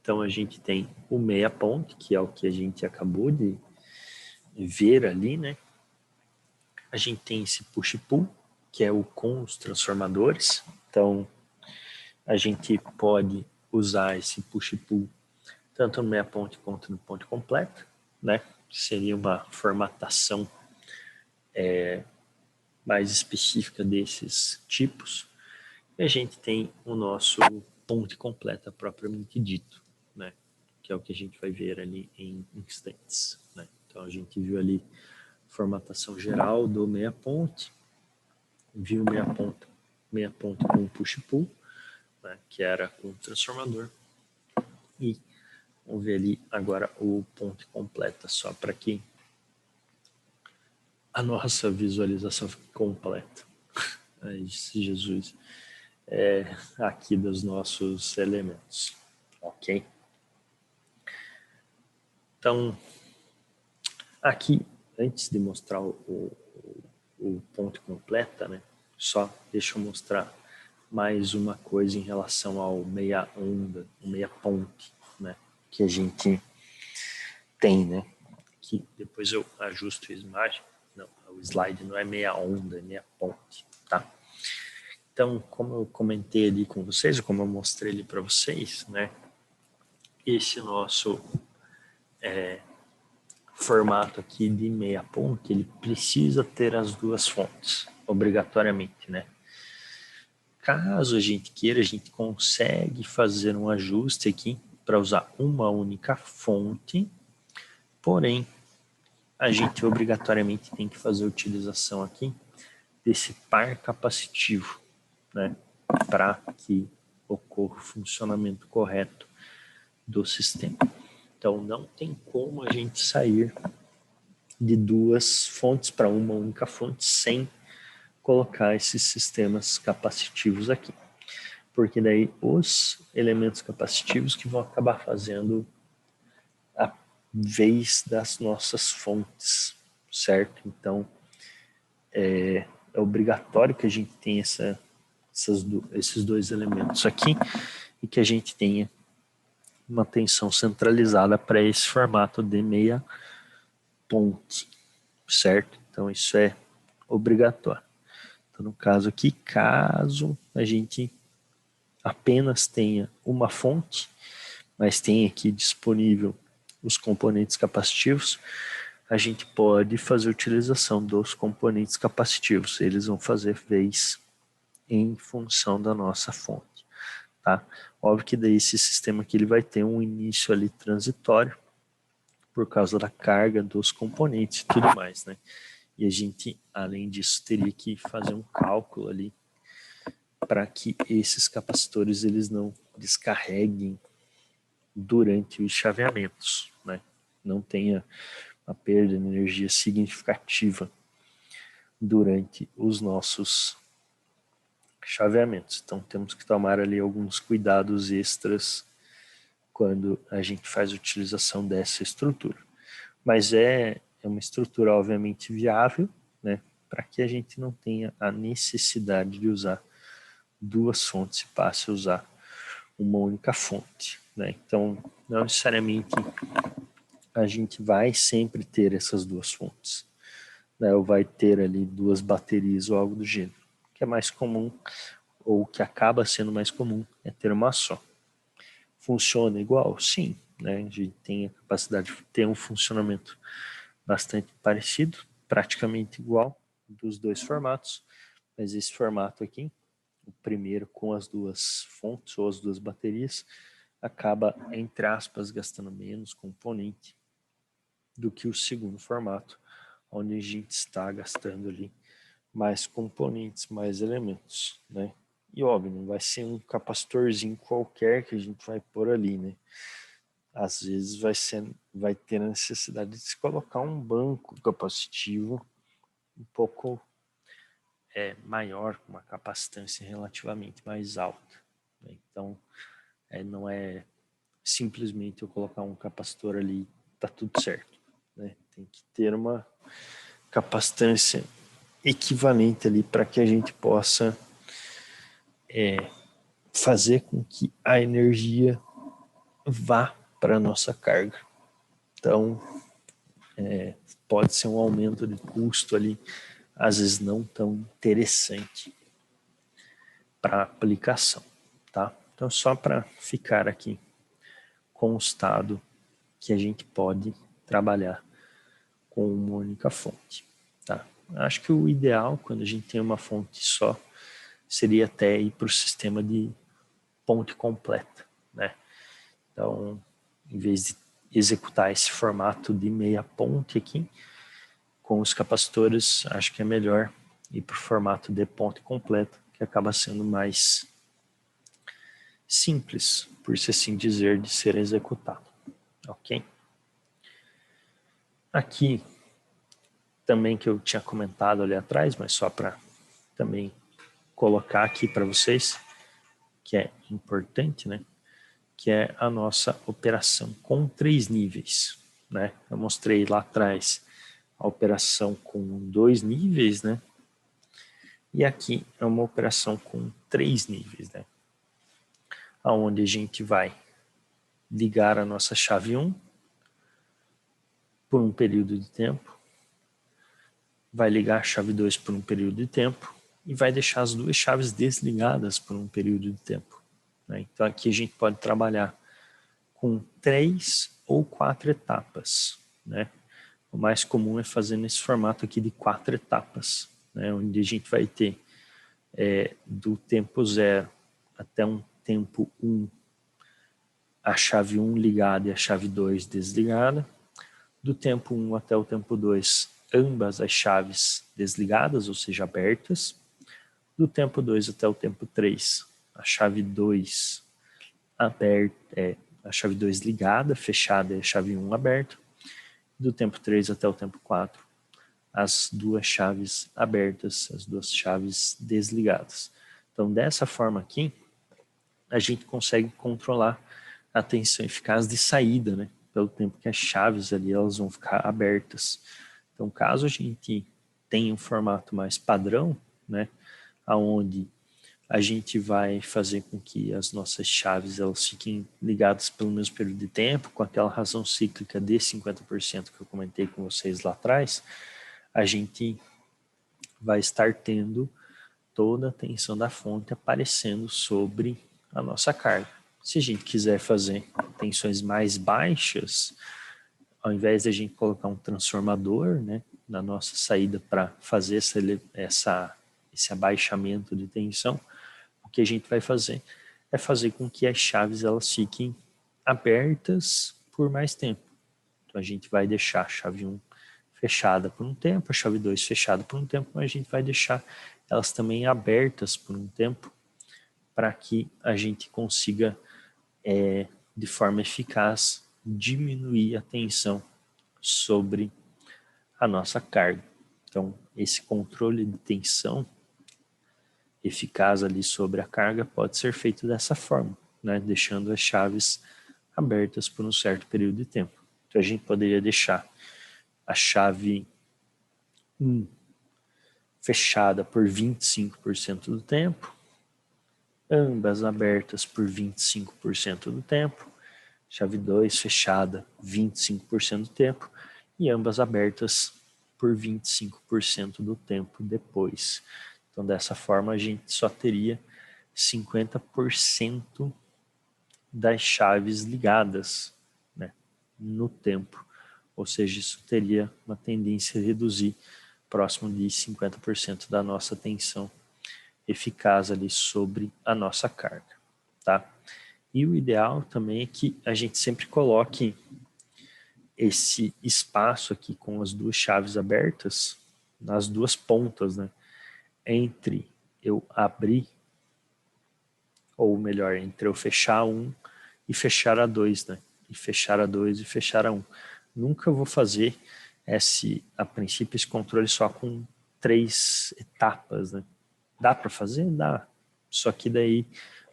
Então a gente tem o meia ponte, que é o que a gente acabou de ver ali, né? A gente tem esse push-pull, que é o com os transformadores. Então a gente pode usar esse push-pull tanto no meia ponte quanto no ponte completa, né? Seria uma formatação mais específica desses tipos. E a gente tem o nosso ponte completa propriamente dito, né? Que é o que a gente vai ver ali em instantes, né? Então a gente viu ali formatação geral do meia ponte, viu meia ponte com push-pull, né? Que era com transformador, e vamos ver ali agora o ponte completa, só para que a nossa visualização fique completa. Ai, Jesus, aqui dos nossos elementos, ok? Então, aqui, antes de mostrar o ponto completa, né, só deixa eu mostrar mais uma coisa em relação ao meia onda, o meia ponte, né, que a gente tem, né, que depois eu ajusto a imagem, não, o slide não é meia onda, é meia ponte, tá? Então, como eu comentei ali com vocês, como eu mostrei ali para vocês, né, esse nosso formato aqui de meia ponte, ele precisa ter as duas fontes, obrigatoriamente, né? Caso a gente queira, a gente consegue fazer um ajuste aqui para usar uma única fonte, porém, a gente obrigatoriamente tem que fazer a utilização aqui desse par capacitivo, né? Para que ocorra o funcionamento correto do sistema. Então, não tem como a gente sair de duas fontes para uma única fonte sem colocar esses sistemas capacitivos aqui. Porque daí os elementos capacitivos que vão acabar fazendo a vez das nossas fontes, certo? Então, é obrigatório que a gente tenha esses dois elementos aqui e que a gente tenha uma tensão centralizada para esse formato de meia ponte, certo? Então, isso é obrigatório. Então, no caso aqui, caso a gente apenas tenha uma fonte, mas tem aqui disponível os componentes capacitivos, a gente pode fazer utilização dos componentes capacitivos. Eles vão fazer vez em função da nossa fonte, tá? Óbvio que daí esse sistema aqui ele vai ter um início ali transitório por causa da carga dos componentes e tudo mais, né? E a gente, além disso, teria que fazer um cálculo ali para que esses capacitores eles não descarreguem durante os chaveamentos, né? Não tenha uma perda de energia significativa durante os nossos chaveamentos. Então temos que tomar ali alguns cuidados extras quando a gente faz a utilização dessa estrutura. Mas é uma estrutura obviamente viável, né? Para que a gente não tenha a necessidade de usar duas fontes e passe a usar uma única fonte, né? Então, não necessariamente a gente vai sempre ter essas duas fontes, né? Ou vai ter ali duas baterias ou algo do gênero. O que é mais comum, ou o que acaba sendo mais comum, é ter uma só. Funciona igual? Sim, né? A gente tem a capacidade de ter um funcionamento bastante parecido, praticamente igual dos dois formatos, mas esse formato aqui, o primeiro com as duas fontes ou as duas baterias, acaba, entre aspas, gastando menos componente do que o segundo formato, onde a gente está gastando ali mais componentes, mais elementos, né? E óbvio, não vai ser um capacitorzinho qualquer que a gente vai pôr ali, né? Às vezes vai ter a necessidade de se colocar um banco capacitivo um pouco maior, com uma capacitância relativamente mais alta, né? Então, não é simplesmente eu colocar um capacitor ali e tá tudo certo, né? Tem que ter uma capacitância equivalente ali para que a gente possa fazer com que a energia vá para a nossa carga. Então, pode ser um aumento de custo ali, às vezes não tão interessante para a aplicação, tá? Então, só para ficar aqui constado que a gente pode trabalhar com uma única fonte, tá? Acho que o ideal, quando a gente tem uma fonte só, seria até ir para o sistema de ponte completa, né? Então, em vez de executar esse formato de meia ponte aqui, com os capacitores, acho que é melhor ir para o formato de ponte completa, que acaba sendo mais simples, por se assim dizer, de ser executado. Ok? Aqui, também que eu tinha comentado ali atrás, mas só para também colocar aqui para vocês, que é importante, né? Que é a nossa operação com 3 níveis, né? Eu mostrei lá atrás a operação com 2 níveis, né? E aqui é uma operação com 3 níveis, né? Onde a gente vai ligar a nossa chave 1 por um período de tempo, vai ligar a chave 2 por um período de tempo e vai deixar as duas chaves desligadas por um período de tempo, né? Então aqui a gente pode trabalhar com 3 ou 4 etapas, né? O mais comum é fazer nesse formato aqui de 4 etapas, né? Onde a gente vai ter do tempo 0 até um tempo 1 a chave 1 ligada e a chave 2 desligada. Do tempo 1 até o tempo 2, ambas as chaves desligadas, ou seja, abertas. Do tempo 2 até o tempo 3, a chave 2 aberta, a chave 2 ligada, fechada e a chave 1 aberta. Do tempo 3 até o tempo 4, as duas chaves abertas, as duas chaves desligadas. Então, dessa forma aqui, a gente consegue controlar a tensão eficaz de saída, né? Pelo tempo que as chaves ali elas vão ficar abertas. Então, caso a gente tenha um formato mais padrão, né? Onde a gente vai fazer com que as nossas chaves elas fiquem ligadas pelo mesmo período de tempo, com aquela razão cíclica de 50% que eu comentei com vocês lá atrás, a gente vai estar tendo toda a tensão da fonte aparecendo sobre a nossa carga. Se a gente quiser fazer tensões mais baixas, ao invés de a gente colocar um transformador, né, na nossa saída para fazer esse abaixamento de tensão, o que a gente vai fazer é fazer com que as chaves elas fiquem abertas por mais tempo. Então a gente vai deixar a chave 1 fechada por um tempo, a chave 2 fechada por um tempo, mas a gente vai deixar elas também abertas por um tempo para que a gente consiga, de forma eficaz, diminuir a tensão sobre a nossa carga. Então, esse controle de tensão eficaz ali sobre a carga pode ser feito dessa forma, né? Deixando as chaves abertas por um certo período de tempo. Então, a gente poderia deixar a chave 1 fechada por 25% do tempo, ambas abertas por 25% do tempo, chave 2 fechada 25% do tempo e ambas abertas por 25% do tempo depois. Então, dessa forma, a gente só teria 50% das chaves ligadas, né, no tempo. Ou seja, isso teria uma tendência a reduzir próximo de 50% da nossa tensão eficaz ali sobre a nossa carga, tá? E o ideal também é que a gente sempre coloque esse espaço aqui com as duas chaves abertas nas duas pontas, né? Entre eu abrir, ou melhor, entre eu fechar um e fechar a 2, né? E fechar a 2 e fechar a 1. Nunca vou fazer a princípio, esse controle só com 3 etapas, né? Dá para fazer? Dá. Só que daí,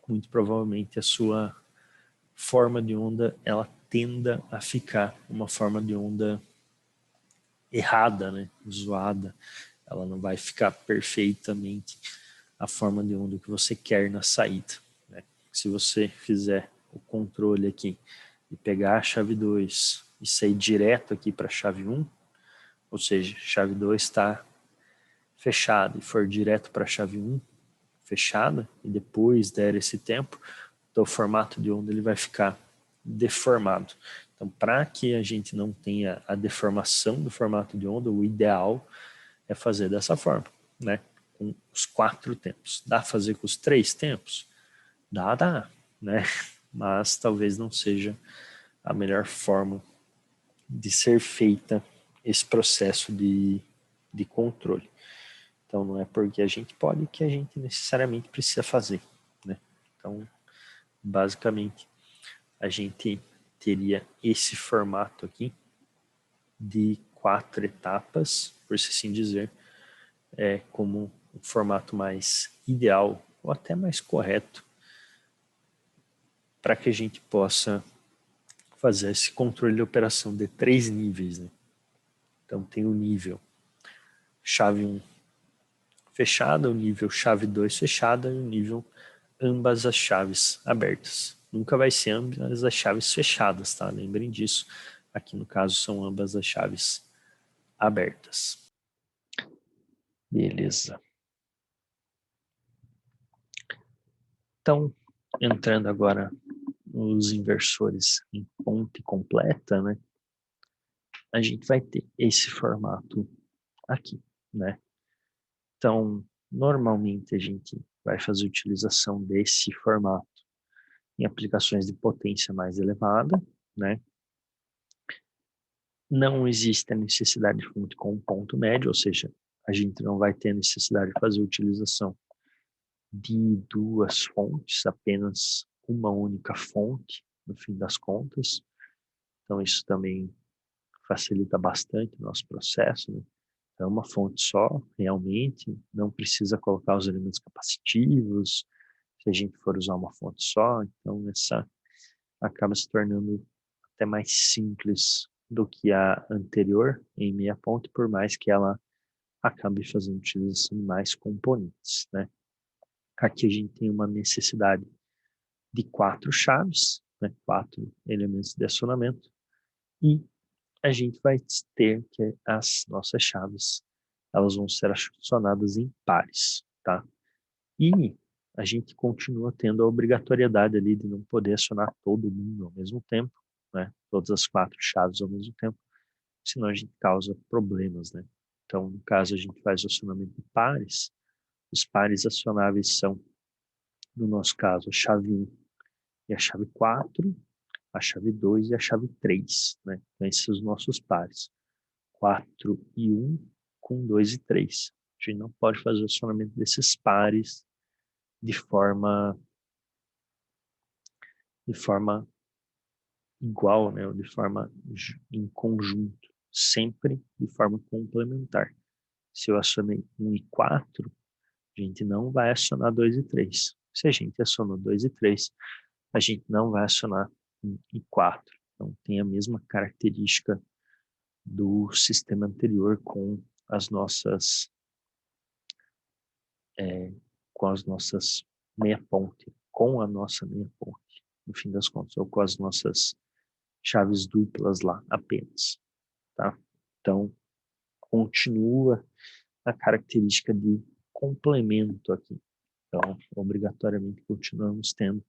muito provavelmente, a sua forma de onda, ela tenda a ficar uma forma de onda errada, né? Zoada. Ela não vai ficar perfeitamente a forma de onda que você quer na saída, né? Se você fizer o controle aqui e pegar a chave 2 e sair direto aqui para a chave 1, ou seja, a chave 2 está fechada e for direto para a chave 1 fechada e depois der esse tempo, então o formato de onda ele vai ficar deformado. Então, para que a gente não tenha a deformação do formato de onda, o ideal é fazer dessa forma, né? Com os 4 tempos. Dá para fazer com os 3 tempos? Dá, né? Mas talvez não seja a melhor forma de ser feita esse processo de controle. Então, não é porque a gente pode que a gente necessariamente precisa fazer, né? Então, basicamente, a gente teria esse formato aqui de 4 etapas, por assim dizer, como um formato mais ideal ou até mais correto para que a gente possa fazer esse controle de operação de 3 níveis, né? Então tem o nível chave 1 fechada, o nível chave 2 fechada e o nível ambas as chaves abertas. Nunca vai ser ambas as chaves fechadas, tá? Lembrem disso. Aqui no caso são ambas as chaves abertas. Beleza. Então, entrando agora nos inversores em ponte completa, né? A gente vai ter esse formato aqui, né? Então, normalmente a gente vai fazer utilização desse formato em aplicações de potência mais elevada, né? Não existe a necessidade de fonte com ponto médio, ou seja, a gente não vai ter a necessidade de fazer utilização de 2 fontes, apenas uma única fonte, no fim das contas. Então, isso também facilita bastante o nosso processo, né? É uma fonte só, realmente, não precisa colocar os elementos capacitivos, se a gente for usar uma fonte só, então essa acaba se tornando até mais simples do que a anterior em meia ponte, por mais que ela acabe fazendo utilização de mais componentes, né? Aqui a gente tem uma necessidade de 4 chaves, né? 4 elementos de acionamento, e a gente vai ter que as nossas chaves, elas vão ser acionadas em pares, tá? E a gente continua tendo a obrigatoriedade ali de não poder acionar todo mundo ao mesmo tempo, né? Todas as 4 chaves ao mesmo tempo, senão a gente causa problemas, né? Então, no caso, a gente faz o acionamento de pares. Os pares acionáveis são, no nosso caso, a chave 1 e a chave 4, a chave 2 e a chave 3, né? Então, esses são os nossos pares. 4 e 1 com 2 e 3. A gente não pode fazer o acionamento desses pares de forma igual, né, ou de forma em conjunto, sempre de forma complementar. Se eu acionei 1 e 4, a gente não vai acionar 2 e 3. Se a gente acionou 2 e 3, a gente não vai acionar 1 e 4. Então, tem a mesma característica do sistema anterior as nossas com as nossas meia ponte, com a nossa meia ponte, no fim das contas, ou com as nossas chaves duplas lá apenas, tá? Então, continua a característica de complemento aqui. Então, obrigatoriamente continuamos tendo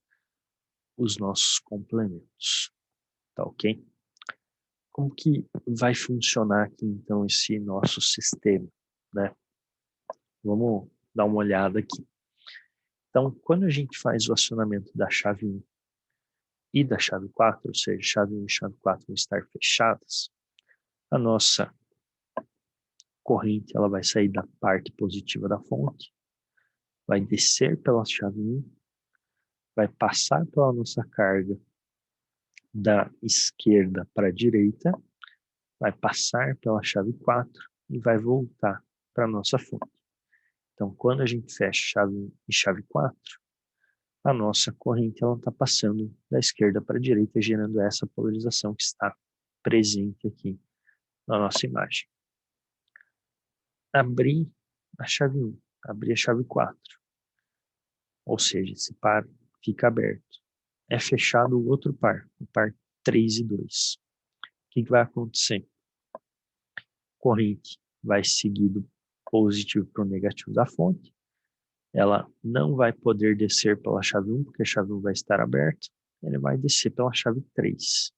os nossos complementos, tá ok? Como que vai funcionar aqui, então, esse nosso sistema, né? Vamos dar uma olhada aqui. Então, quando a gente faz o acionamento da chave 1 e da chave 4, ou seja, chave 1 e chave 4 vão estar fechadas, a nossa corrente ela vai sair da parte positiva da fonte, vai descer pela chave 1, vai passar pela nossa carga da esquerda para a direita, vai passar pela chave 4 e vai voltar para a nossa fonte. Então, quando a gente fecha chave 1 e chave 4, a nossa corrente está passando da esquerda para a direita, gerando essa polarização que está presente aqui na nossa imagem. Abrir a chave 1, abrir a chave 4, ou seja, esse par fica aberto. É fechado o outro par, o par 3 e 2. O que vai acontecer? Corrente vai seguir do positivo para o negativo da fonte. Ela não vai poder descer pela chave 1, porque a chave 1 vai estar aberta. Ele vai descer pela chave 3.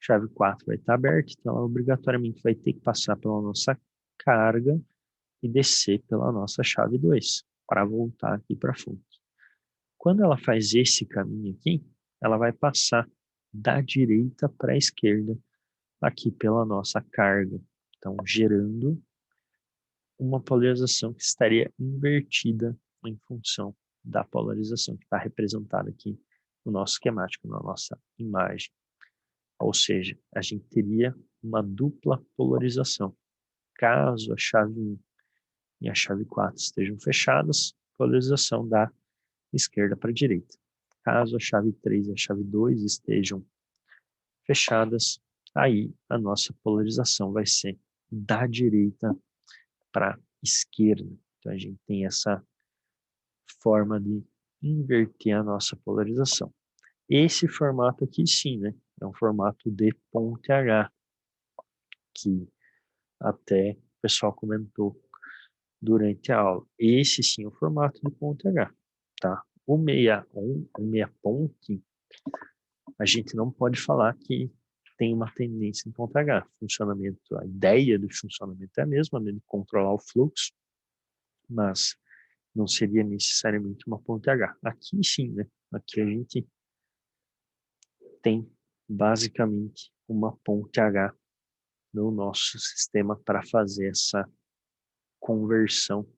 Chave 4 vai estar aberta, então ela obrigatoriamente vai ter que passar pela nossa carga e descer pela nossa chave 2, para voltar aqui para a fonte. Quando ela faz esse caminho aqui, ela vai passar da direita para a esquerda, aqui pela nossa carga. Então, gerando uma polarização que estaria invertida em função da polarização que está representada aqui no nosso esquemático, na nossa imagem. Ou seja, a gente teria uma dupla polarização. Caso a chave 1 e a chave 4 estejam fechadas, polarização da esquerda para a direita. Caso a chave 3 e a chave 2 estejam fechadas, aí a nossa polarização vai ser da direita para a esquerda. Então a gente tem essa forma de inverter a nossa polarização. Esse formato aqui sim, né? É um formato de ponte H, que até o pessoal comentou durante a aula. Esse sim é o formato de ponte H, tá? O meia ponte, a gente não pode falar que tem uma tendência em ponto H. Funcionamento, a ideia do funcionamento é a mesma, né, de controlar o fluxo, mas não seria necessariamente uma ponte H. Aqui sim, né? Aqui a gente tem basicamente uma ponte H no nosso sistema para fazer essa conversão,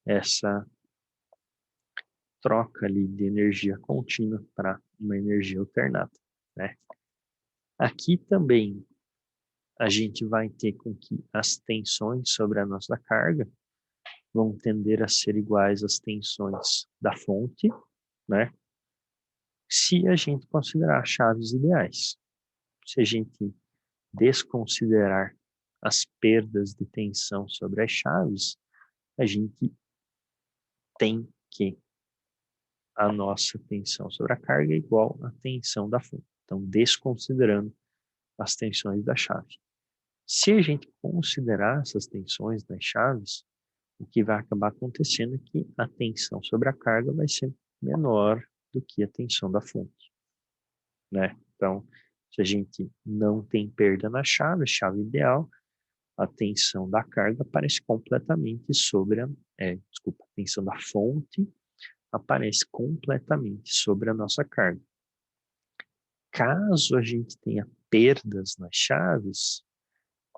essa troca ali de energia contínua para uma energia alternada, né? Aqui também a gente vai ter com que as tensões sobre a nossa carga vão tender a ser iguais às tensões da fonte, né? Se a gente considerar chaves ideais. Se a gente desconsiderar as perdas de tensão sobre as chaves, a gente tem que a nossa tensão sobre a carga é igual à tensão da fonte. Então, desconsiderando as tensões da chave. Se a gente considerar essas tensões das chaves, o que vai acabar acontecendo é que a tensão sobre a carga vai ser menor do que a tensão da fonte, né? Então, se a gente não tem perda na chave ideal, a tensão da carga aparece completamente sobre a tensão da fonte aparece completamente sobre a nossa carga. Caso a gente tenha perdas nas chaves,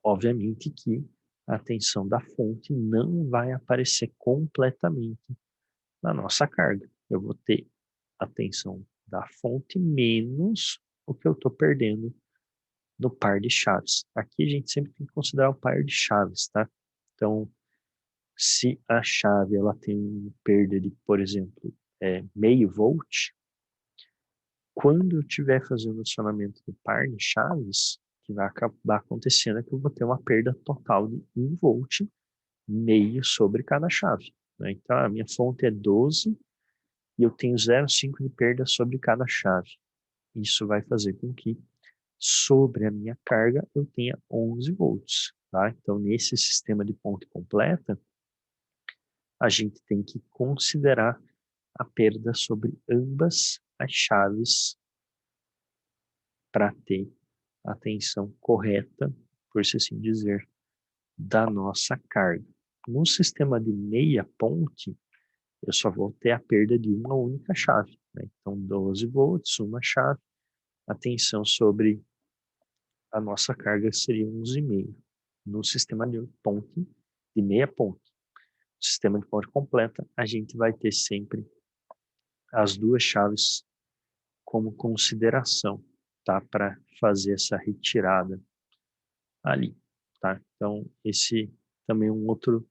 obviamente que a tensão da fonte não vai aparecer completamente na nossa carga. Eu vou ter a tensão da fonte menos o que eu estou perdendo no par de chaves. Aqui a gente sempre tem que considerar o par de chaves, tá? Então, se a chave ela tem uma perda de, por exemplo, meio volt, quando eu estiver fazendo o acionamento do par de chaves, o que vai acabar acontecendo é que eu vou ter uma perda total de 1 volt meio sobre cada chave, né? Então, a minha fonte é 12 e eu tenho 0,5 de perda sobre cada chave. Isso vai fazer com que sobre a minha carga eu tenha 11 volts, tá? Então, nesse sistema de ponte completa, a gente tem que considerar a perda sobre ambas as chaves para ter a tensão correta, por se assim dizer, da nossa carga. No sistema de meia ponte, eu só vou ter a perda de uma única chave, né? Então, 12 volts, uma chave, a tensão sobre a nossa carga seria 11,5. No sistema de ponte, de meia ponte, sistema de ponte completa, a gente vai ter sempre as duas chaves como consideração, tá? Para fazer essa retirada ali, tá? Então, esse também é um outro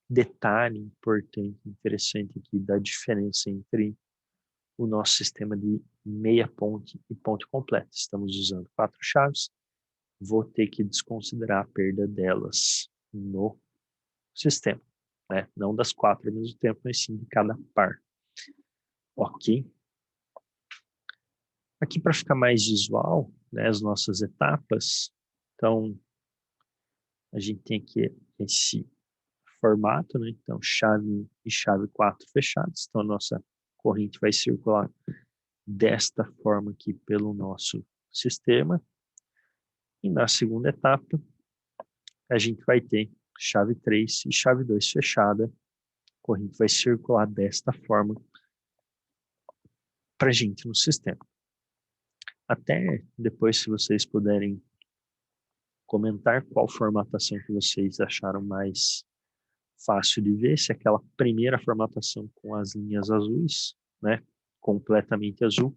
detalhe importante, interessante aqui da diferença entre o nosso sistema de meia ponte e ponte completa. Estamos usando 4 chaves, vou ter que desconsiderar a perda delas no sistema, né? Não das 4 ao mesmo tempo, mas sim de cada par. Ok? Aqui para ficar mais visual, né, as nossas etapas, então a gente tem aqui esse formato, né? Então chave 1 e chave 4 fechadas, então a nossa corrente vai circular desta forma aqui pelo nosso sistema. E na segunda etapa, a gente vai ter chave 3 e chave 2 fechada, a corrente vai circular desta forma para a gente no sistema. Até depois, se vocês puderem comentar qual formatação que vocês acharam mais fácil de ver, se aquela primeira formatação com as linhas azuis, né, completamente azul,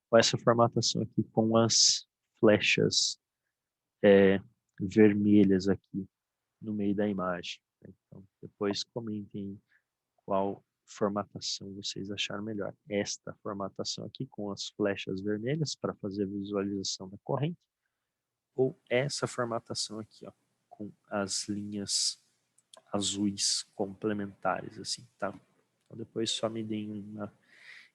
ou essa formatação aqui com as flechas vermelhas aqui no meio da imagem. Então, depois comentem qual formatação vocês acharam melhor. Esta formatação aqui com as flechas vermelhas para fazer a visualização da corrente, ou essa formatação aqui, ó, com as linhas azuis complementares, assim, tá? Então depois só me deem uma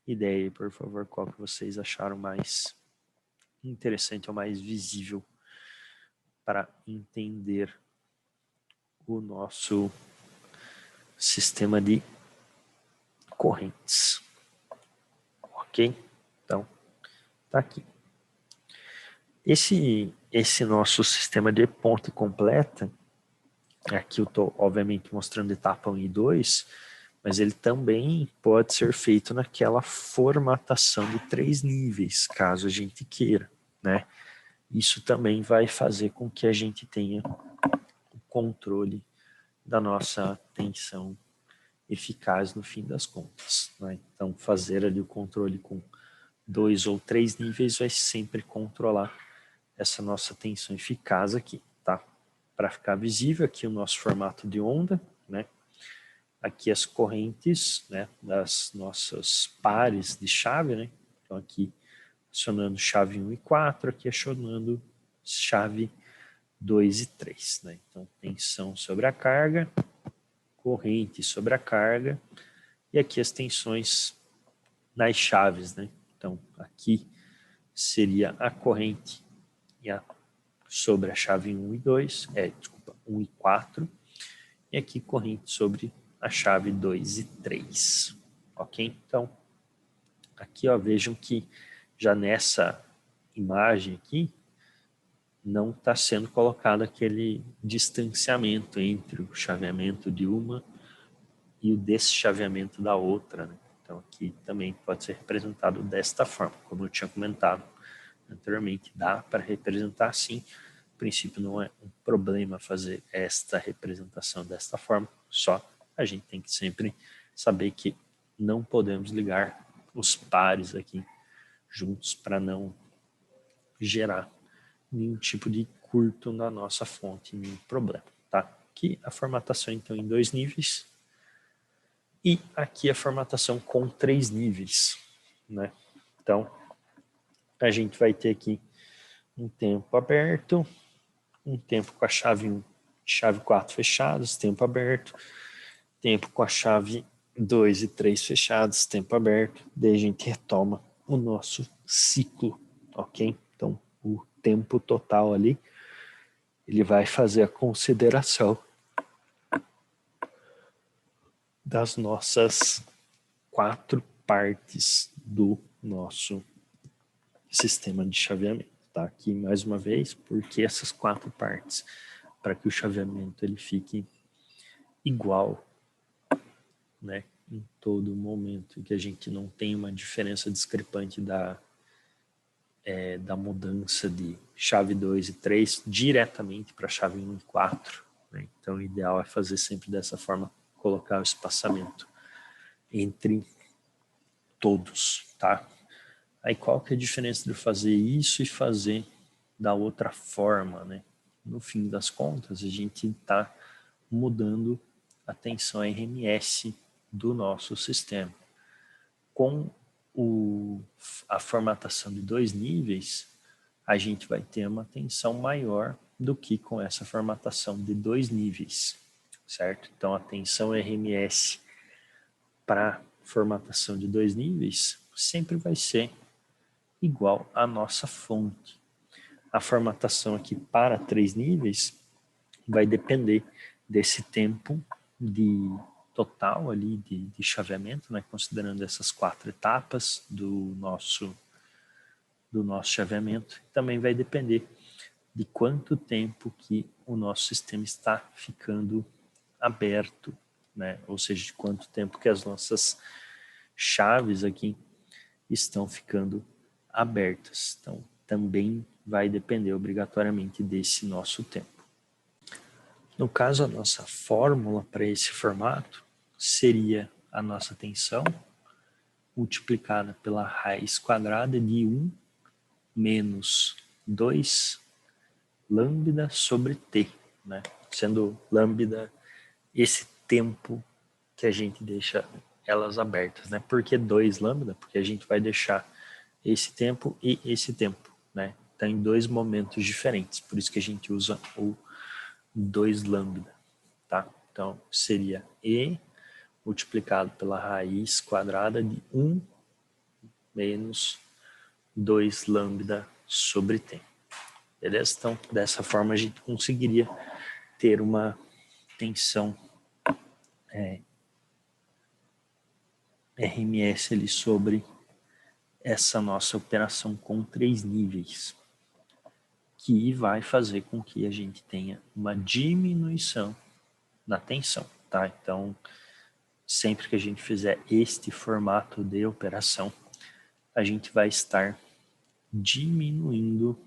ideia, por favor, qual que vocês acharam mais interessante ou mais visível para entender o nosso sistema de correntes. Ok? Então, tá aqui. Esse nosso sistema de ponte completa, aqui eu estou obviamente mostrando etapa 1 e 2, mas ele também pode ser feito naquela formatação de 3 níveis, caso a gente queira, né? Isso também vai fazer com que a gente tenha o controle da nossa tensão eficaz no fim das contas. né? Então, fazer ali o controle com 2 ou 3 níveis vai sempre controlar essa nossa tensão eficaz aqui, tá? Para ficar visível aqui o nosso formato de onda, né? Aqui as correntes, né, das nossas pares de chave, né? Então aqui acionando chave 1 e 4, aqui acionando chave 2 e 3, né? Então tensão sobre a carga, corrente sobre a carga, e aqui as tensões nas chaves, né? Então aqui seria a corrente sobre a chave 1 e 2, desculpa, 1 e 4, e aqui corrente sobre a chave 2 e 3, ok? Então, aqui ó, vejam que já nessa imagem aqui, não está sendo colocado aquele distanciamento entre o chaveamento de uma e o deschaveamento da outra, né? Então aqui também pode ser representado desta forma, como eu tinha comentado anteriormente, dá para representar assim. No princípio não é um problema fazer esta representação desta forma, só a gente tem que sempre saber que não podemos ligar os pares aqui juntos para não gerar nenhum tipo de curto na nossa fonte, nenhum problema, tá? Aqui a formatação então em 2 níveis e aqui a formatação com 3 níveis, né? Então a gente vai ter aqui um tempo aberto, um tempo com a chave 1, chave 4 fechadas, tempo aberto, tempo com a chave 2 e 3 fechadas, tempo aberto, daí a gente retoma o nosso ciclo, ok? Então o tempo total ali, ele vai fazer a consideração das nossas 4 partes do nosso sistema de chaveamento, tá? Aqui mais uma vez, porque essas 4 partes, para que o chaveamento ele fique igual, né, em todo momento, e que a gente não tenha uma diferença discrepante da mudança de chave 2 e 3 diretamente para a chave 1 e 4. Né? Então, o ideal é fazer sempre dessa forma, colocar o espaçamento entre todos, tá? Aí, qual que é a diferença de fazer isso e fazer da outra forma, né? No fim das contas, a gente está mudando a tensão RMS do nosso sistema. Com a formatação de 2 níveis, a gente vai ter uma tensão maior do que com essa formatação de 2 níveis, certo? Então a tensão RMS para formatação de 2 níveis sempre vai ser igual à nossa fonte. A formatação aqui para 3 níveis vai depender desse tempo de total ali de chaveamento, né, considerando essas 4 etapas do nosso chaveamento. Também vai depender de quanto tempo que o nosso sistema está ficando aberto, né? Ou seja, de quanto tempo que as nossas chaves aqui estão ficando abertas. Então, também vai depender obrigatoriamente desse nosso tempo. No caso, a nossa fórmula para esse formato seria a nossa tensão multiplicada pela raiz quadrada de 1 menos 2 lambda sobre T, né? Sendo lambda esse tempo que a gente deixa elas abertas, né? Por que 2 lambda? Porque a gente vai deixar esse tempo e esse tempo, né? Então, em 2 momentos diferentes, por isso que a gente usa o 2 lambda, tá? Então, seria E multiplicado pela raiz quadrada de 1 menos 2 lambda sobre T. Beleza? Então, dessa forma a gente conseguiria ter uma tensão RMS ali sobre essa nossa operação com 3 níveis, que vai fazer com que a gente tenha uma diminuição na tensão, tá? Então, sempre que a gente fizer este formato de operação, a gente vai estar diminuindo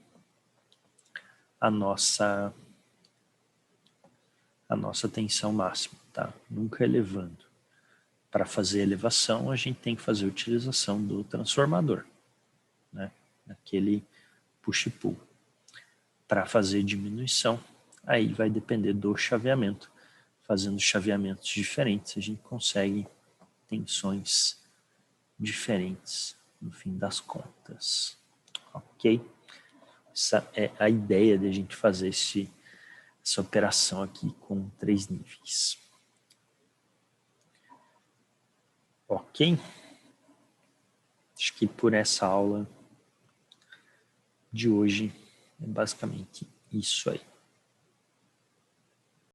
a nossa tensão máxima, tá? Nunca elevando. Para fazer elevação, a gente tem que fazer a utilização do transformador, né? Aquele push-pull. Para fazer diminuição, aí vai depender do chaveamento. Fazendo chaveamentos diferentes, a gente consegue tensões diferentes no fim das contas. Ok? Essa é a ideia de a gente fazer essa operação aqui com 3 níveis. Ok? Acho que por essa aula de hoje é basicamente isso aí.